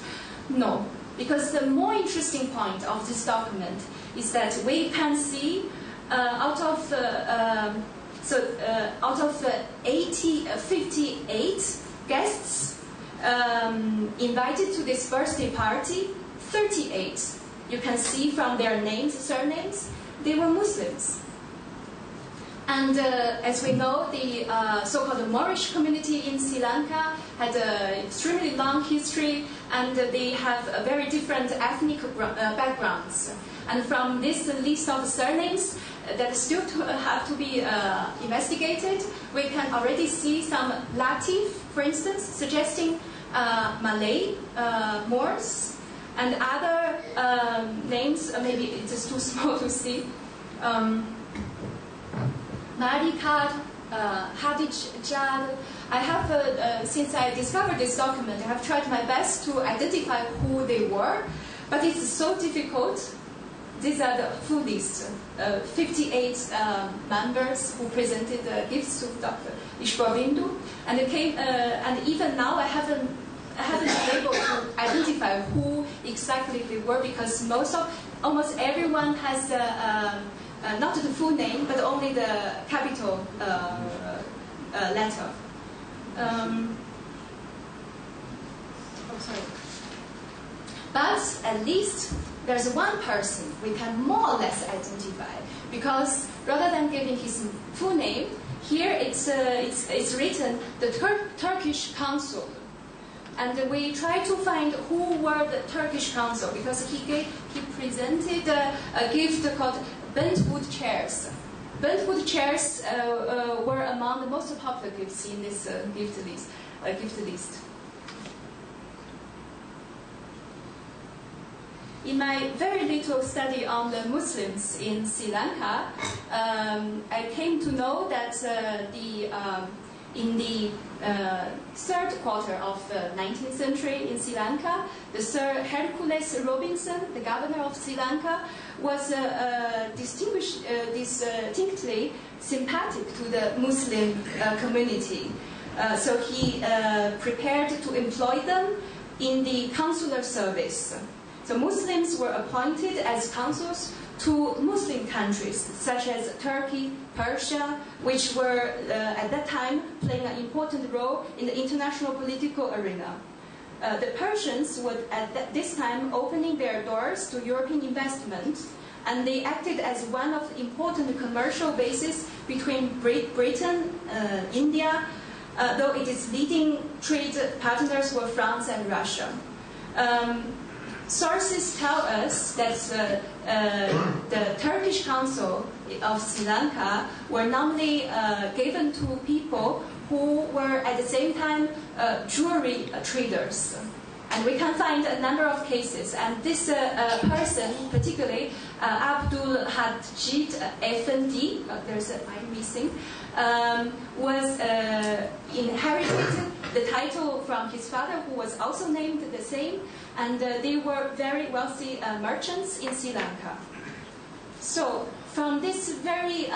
Speaker 6: No, because the more interesting point of this document is that we can see out of 58 guests invited to this birthday party, 38, you can see from their names, surnames, they were Muslims. And as we know, the so-called Moorish community in Sri Lanka had an extremely long history, and they have a very different ethnic backgrounds. And from this list of surnames that still have to be investigated, we can already see some Latif, for instance, suggesting Malay, Moors, and other names, maybe it's just too small to see. Marikad, Hadij Jad. I have, since I discovered this document, I have tried my best to identify who they were, but it's so difficult. These are the full list, 58 members who presented gifts to Dr. Ishwarbindu, and even now I haven't been able to identify who exactly they were, because almost everyone has not the full name, but only the capital letter. But at least there's one person we can more or less identify, because rather than giving his full name, here it's written the Turkish consul. And we try to find who were the Turkish consul, because he presented a gift called bentwood chairs. Bentwood chairs were among the most popular gifts in this gift list. In my very little study on the Muslims in Sri Lanka, I came to know that in the third quarter of the 19th century in Sri Lanka, the Sir Hercules Robinson, the governor of Sri Lanka, was distinctly sympathetic to the Muslim community. So he prepared to employ them in the consular service. So Muslims were appointed as consuls to Muslim countries such as Turkey, Persia, which were at that time playing an important role in the international political arena. The Persians were at this time opening their doors to European investment, and they acted as one of the important commercial bases between Britain, India, though its leading trade partners were France and Russia. Sources tell us that the Turkish consul of Sri Lanka were normally given to people who were at the same time jewelry traders. And we can find a number of cases. And this person, particularly Abdul Hajid Effendi, there's a line missing, was inherited the title from his father, who was also named the same. And they were very wealthy merchants in Sri Lanka. So from this very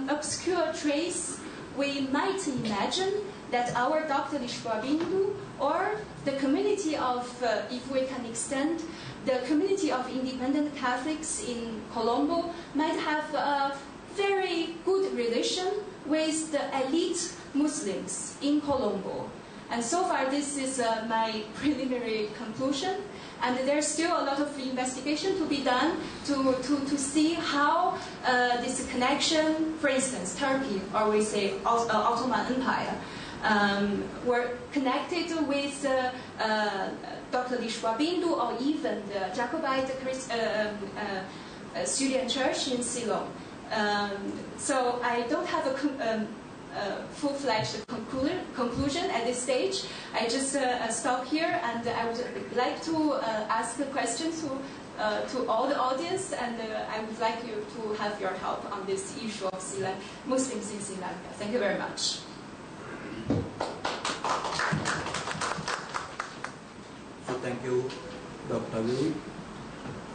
Speaker 6: obscure trace, we might imagine that our Dr. Lishwabindu, or the community of, if we can extend, the community of independent Catholics in Colombo might have a very good relation with the elite Muslims in Colombo. And so far, this is my preliminary conclusion. And there's still a lot of investigation to be done to see how this connection, for instance, Turkey, or we say Ottoman Empire, were connected with Dr. Lishwabindu, or even the Jacobite Syrian Church in Ceylon. So I don't have a full-fledged conclusion at this stage. I just stop here, and I would like to ask questions to all the audience, and I would like you to have your help on this issue of Muslims in Sri Lanka. Thank you very much.
Speaker 1: So thank you, Dr. Avi.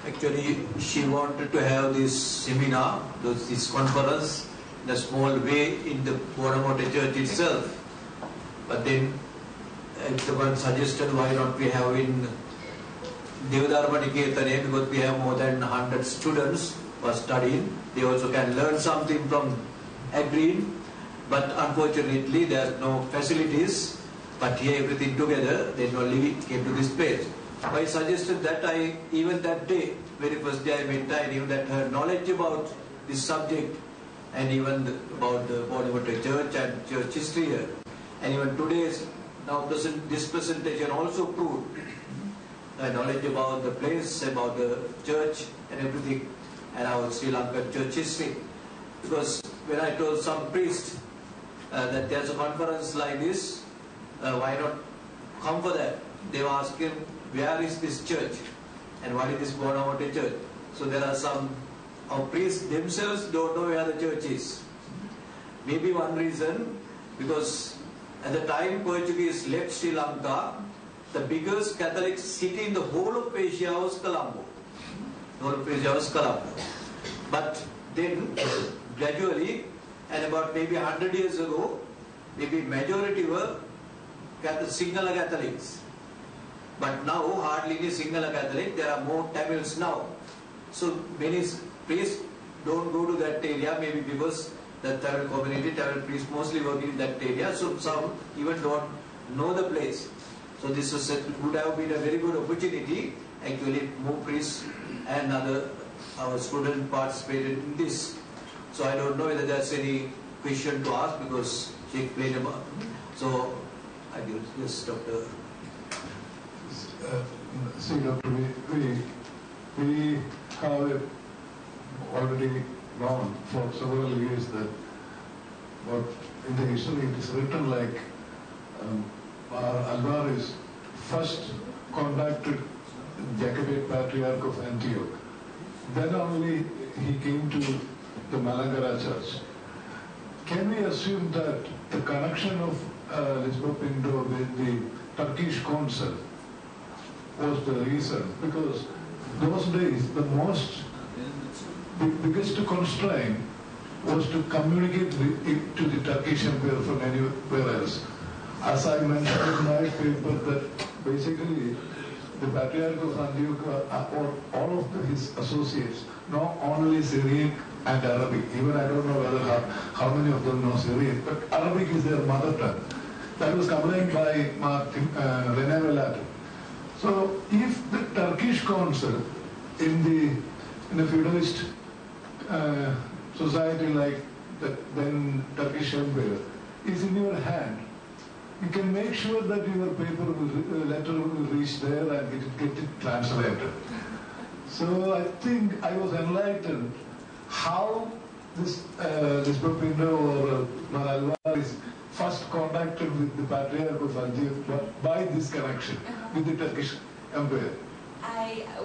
Speaker 1: Actually, she wanted to have this seminar, this conference, in a small way in the Bonamote Church itself. But then someone suggested, why not we have in Devadharma Niketane, because we have more than 100 students who are studying. They also can learn something from agreeing. But unfortunately, there are no facilities. But here everything together, then only we came to this place. I suggested that even that day, very first day I met her, and even that her knowledge about this subject, and even about the Bonamote Church and church history here, and even today's this presentation also proved the knowledge about the place, about the church and everything, and our Sri Lankan church history. Because when I told some priest that there's a conference like this, why not come for that? They were asking, where is this church and what is this Bonamote Church? So there are some, our priests themselves don't know where the church is. Maybe one reason, because at the time Portuguese left Sri Lanka, the biggest Catholic city in the whole of Asia was Colombo. The whole of Asia was Colombo. But then gradually, and about maybe 100 years ago, maybe majority were Sinhala Catholics. But now hardly any Sinhala Catholic, there are more Tamils now. So many priests don't go to that area, maybe because the Tamil community, Tamil priests mostly working in that area, so some even don't know the place. So this would have been a very good opportunity. Actually, more priests and our students participated in this. So I don't know whether there's any question to ask, because she explained about. So I give yes, Dr.
Speaker 5: See, Doctor, we have already known for several years that what in the history it is written like Alvarez first contacted Jacobite Patriarch of Antioch. Then only he came to the Malankara Church. Can we assume that the connection of Lishwabindu with the Turkish Council was the reason? Because those days the biggest constraint was to communicate to the Turkish Empire from anywhere else. as I mentioned in my paper, that basically the Patriarch of Antioch or all of his associates know only Syriac and Arabic. Even I don't know whether how many of them know Syriac, but Arabic is their mother tongue. That was complained by René Velato. So if the Turkish council in a feudalist society like the then Turkish Empire is in your hand, you can make sure that your letter will reach there and get it translated. So I think I was enlightened how this Lisbon Pinto or Alvar is first contacted with the Patriarch of Antioch by this connection with the Turkish Empire.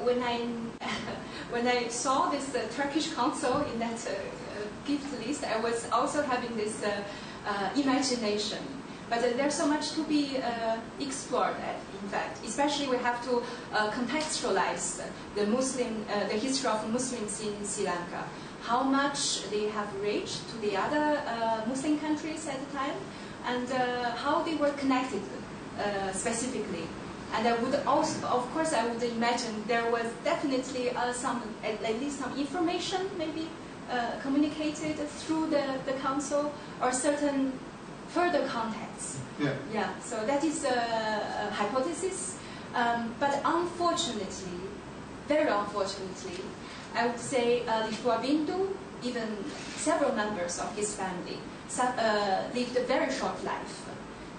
Speaker 6: When I saw this Turkish council in that gift list, I was also having this imagination. But there's so much to be explored, in fact. Especially we have to contextualize the history of Muslims in Sri Lanka. How much they have reached to the other Muslim countries at the time, and how they were connected specifically. And I would also, of course, I would imagine there was definitely at least some information maybe communicated through the council or certain further contacts. Yeah. So that is a hypothesis. But unfortunately, very unfortunately, I would say Lisboa Bindu, even several members of his family, lived a very short life.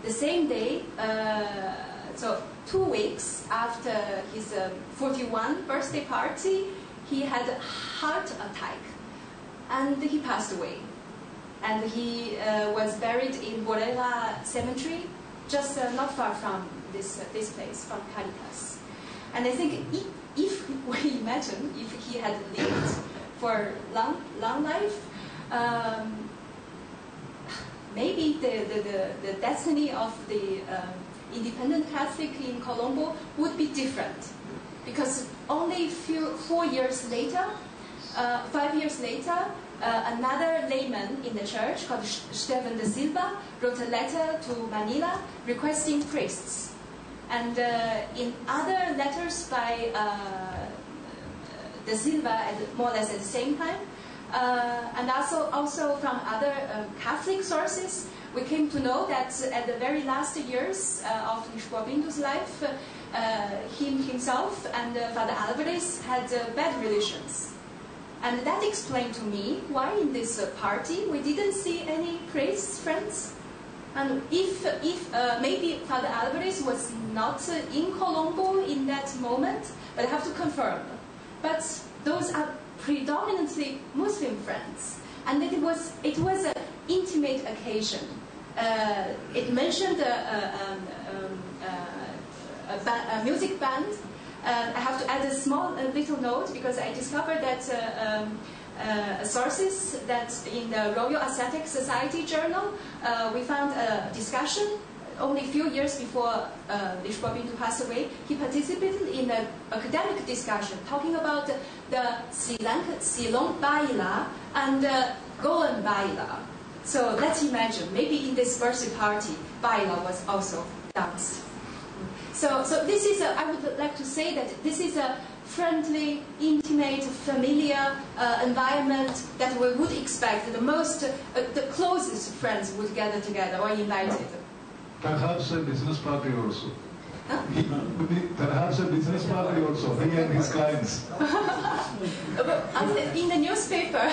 Speaker 6: The same day, so 2 weeks after his 41 birthday party, he had a heart attack and he passed away. And he was buried in Borella Cemetery, just not far from this place, from Caritas. And I think if we imagine if he had lived for long life, maybe the destiny of the independent Catholic in Colombo would be different, because only 4 years later, 5 years later, another layman in the church called Stephen de Silva wrote a letter to Manila requesting priests. And in other letters by de Silva, more or less at the same time, and also from other Catholic sources, we came to know that at the very last years of Lisboa Bindu's life, himself and Father Alvarez had bad relations. And that explained to me why in this party we didn't see any priests, friends. And if maybe Father Alvarez was not in Colombo in that moment, but I have to confirm. But those are predominantly Muslim friends, and it was an intimate occasion. It mentioned a music band. I have to add a small little note, because I discovered that sources that in the Royal Ascetic Society journal, we found a discussion only a few years before Lisboa Bindu passed away. He participated in an academic discussion talking about the Sri Lanka Silong Baila and Goan Baila. So let's imagine, maybe in this birthday party, Baila was also danced. So this is I would like to say that this is a friendly, intimate, familiar environment that we would expect the closest friends would gather together or united.
Speaker 5: Perhaps a business party also.
Speaker 6: Huh?
Speaker 5: Perhaps a business party also, he and his clients.
Speaker 6: In the newspaper,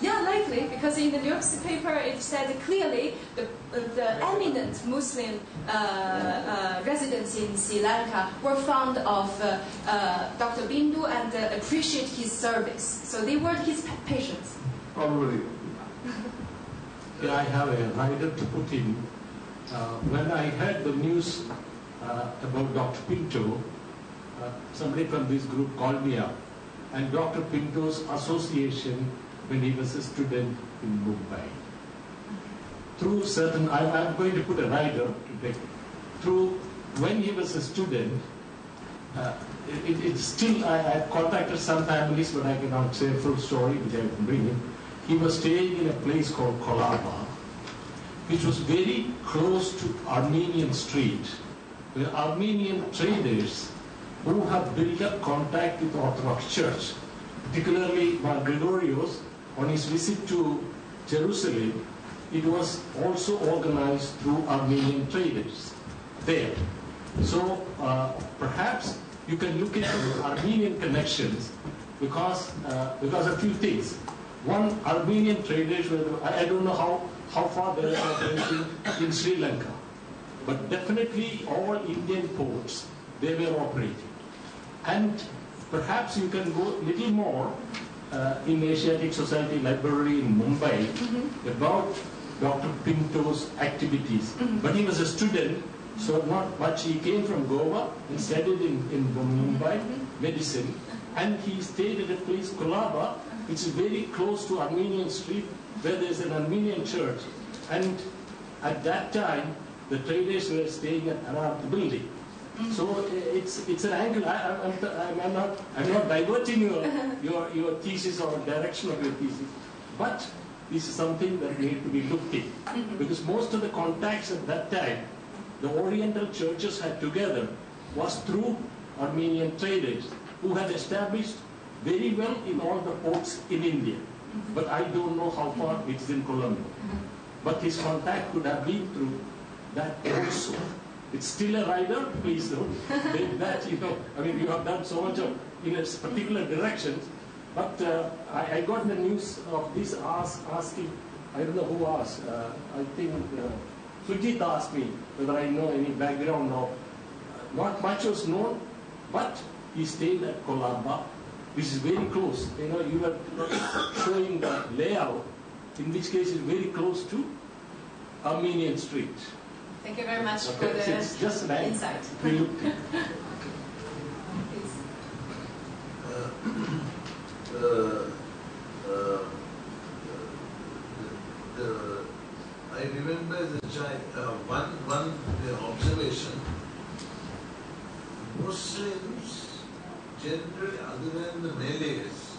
Speaker 6: yeah, likely, because in the newspaper it said clearly the eminent Muslim residents in Sri Lanka were fond of Dr. Bindu and appreciate his service. So they were his patients.
Speaker 5: Probably.
Speaker 7: Here I have a rider to put in. When I heard the news about Dr. Pinto, somebody from this group called me up, and Dr. Pinto's association when he was a student in Mumbai. Through certain, I'm going to put a rider today, through when he was a student, it's still, I contacted some families, but I cannot say a full story, which I can bring in. He was staying in a place called Colaba, which was very close to Armenian Street, where Armenian traders who have built up contact with the Orthodox Church, particularly Mar Gregorios, on his visit to Jerusalem, it was also organized through Armenian traders there. So perhaps you can look into Armenian connections because a few things. One, Armenian traders were, I don't know how far they are operating in Sri Lanka, but definitely all Indian ports, they were operating. And perhaps you can go a little more in Asiatic Society Library in Mumbai about Dr. Pinto's activities. But he was a student, so not much. He came from Goa and studied in Mumbai medicine, and he stayed at a place, Kolaba, which is very close to Armenian Street, where there's an Armenian church. And at that time, the traders were staying around the building. So it's an angle. I'm not diverting your thesis or direction of your thesis, but this is something that need to be looked at, because most of the contacts at that time the Oriental churches had together was through Armenian traders who had established very well in all the ports in India. But I don't know how far it's in Colombo. But his contact could have been through that also. It's still a rider, please don't think that, I mean, you have done so much in a particular direction. But I got the news of this asking, I don't know who asked, I think Sujit asked me whether I know any background of, not much was known, but he stayed at Kolaba, which is very close. You were showing the layout, in which case is very close to Armenian Street.
Speaker 6: Thank you very much for the
Speaker 7: it's just an
Speaker 6: insight.
Speaker 7: Please.
Speaker 8: I remember as a child, one observation. Muslims generally, other than the Malays,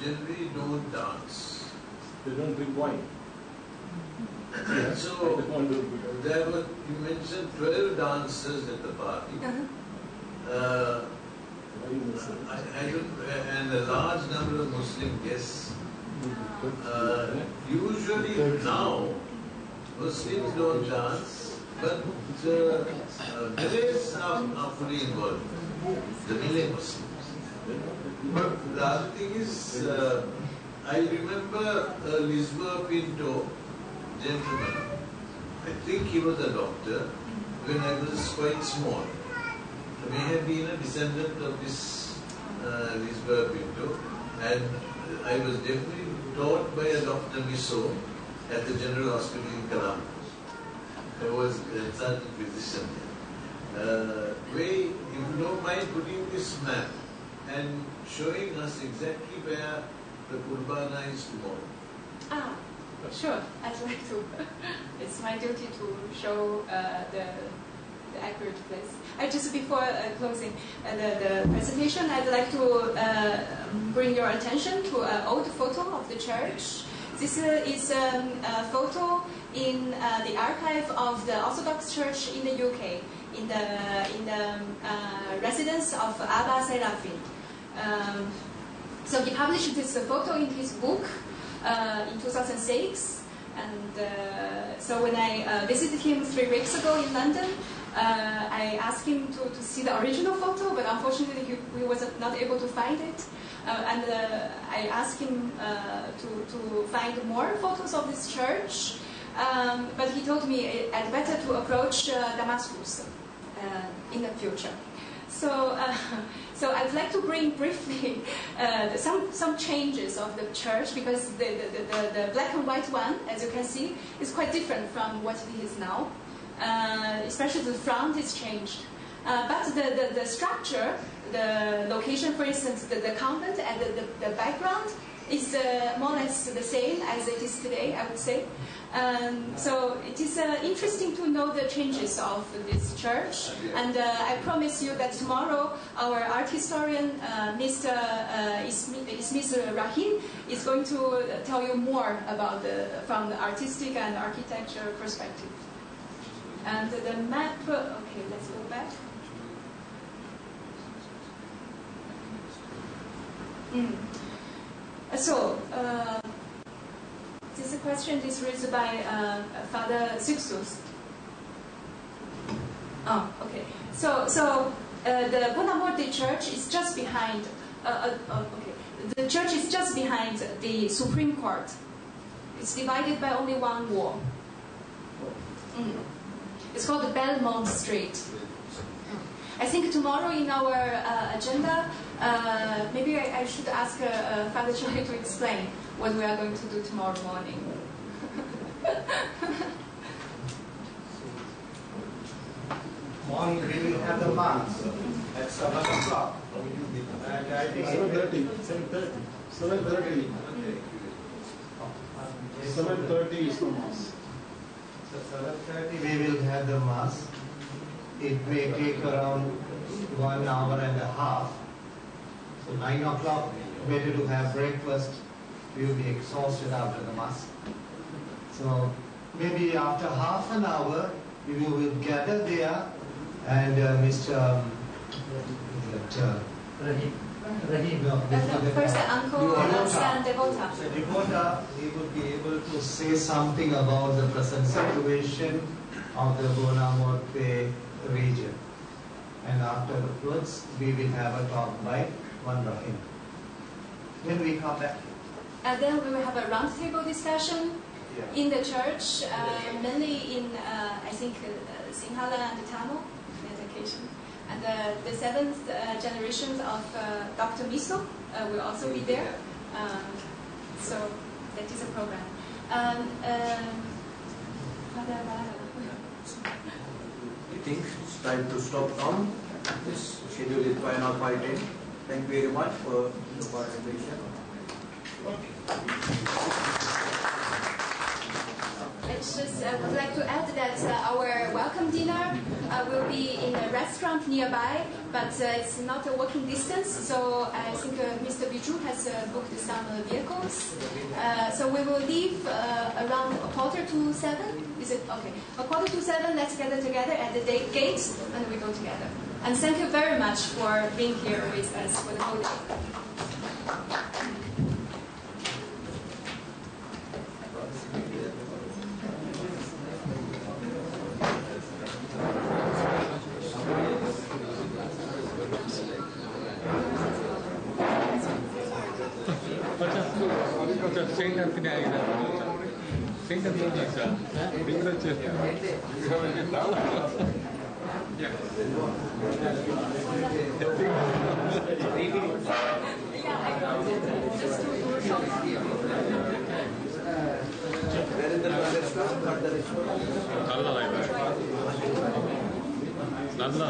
Speaker 8: generally don't dance.
Speaker 7: They don't drink wine.
Speaker 8: So there were, you mentioned 12 dancers at the party. I don't, and a large number of Muslim guests. Usually now, Muslims don't dance, but Malays are fully involved. The Malay Muslims. But the other thing is, I remember Lisboa Pinto, gentleman, I think he was a doctor when I was quite small. I may have been a descendant of this Lisboa Pinto, and I was definitely taught by a Dr. Miso at the General Hospital in Colombo. I was a consultant physician there. If you don't mind putting this map and showing us exactly where the Kurbana is tomorrow.
Speaker 6: Sure, I'd like to. It's my duty to show the accurate place. Just before closing the presentation, I'd like to bring your attention to an old photo of the church. This is a photo in the archive of the Orthodox Church in the UK, in the residence of Abba Serafin. So he published this photo in his book in 2006, and so when I visited him 3 weeks ago in London, I asked him to see the original photo, but unfortunately he was not able to find it. And I asked him to find more photos of this church, but he told me I'd better to approach Damascus in the future. So I'd like to bring briefly some changes of the church, because the black and white one, as you can see, is quite different from what it is now. Especially the front is changed. But the structure, the location, for instance, the convent and the background is more or less the same as it is today, I would say. So it is interesting to know the changes of this church. And I promise you that tomorrow our art historian, Mr. Ismis Rahim, is going to tell you more about from the artistic and architecture perspective. And the map, okay, let's go back. So, this question is raised by Father Sixtus. Oh, okay. So the Buonamorte Church is just behind. Okay, the church is just behind the Supreme Court. It's divided by only one wall. It's called the Belmont Street. I think tomorrow in our agenda, maybe I should ask Father Choi to explain what we are going to do tomorrow morning.
Speaker 9: Morning we will have the mass at 7 o'clock. And I think
Speaker 3: 7:30. 7:30. 7:30 is the mass.
Speaker 9: So 7:30 we will have the mass. It may take around 1 hour and a half. So 9 o'clock, better to have breakfast. We will be exhausted after the mass. So maybe after half an hour, we will gather there, and Mr. Rahim. No,
Speaker 6: First, Uncle San Devota.
Speaker 9: So Devota, he will be able to say something about the present situation of the Buonamorte region. And afterwards, we will have a talk by one Rahim. When we come back.
Speaker 6: And then we will have a roundtable discussion in the church, mainly in, I think, Sinhala and Tamil education. And the seventh generations of Dr. Miso will also be there. So that is a program.
Speaker 1: I think it's time to stop now. This schedule is 5:10. Thank you very much for your participation.
Speaker 6: I just would like to add that our welcome dinner will be in a restaurant nearby, but it's not a walking distance, so I think Mr. Biju has booked some vehicles. So we will leave around 6:45. Is it? Okay. 6:45, let's gather together at the gate and we go together. And thank you very much for being here with us for the whole day.
Speaker 10: നല്ല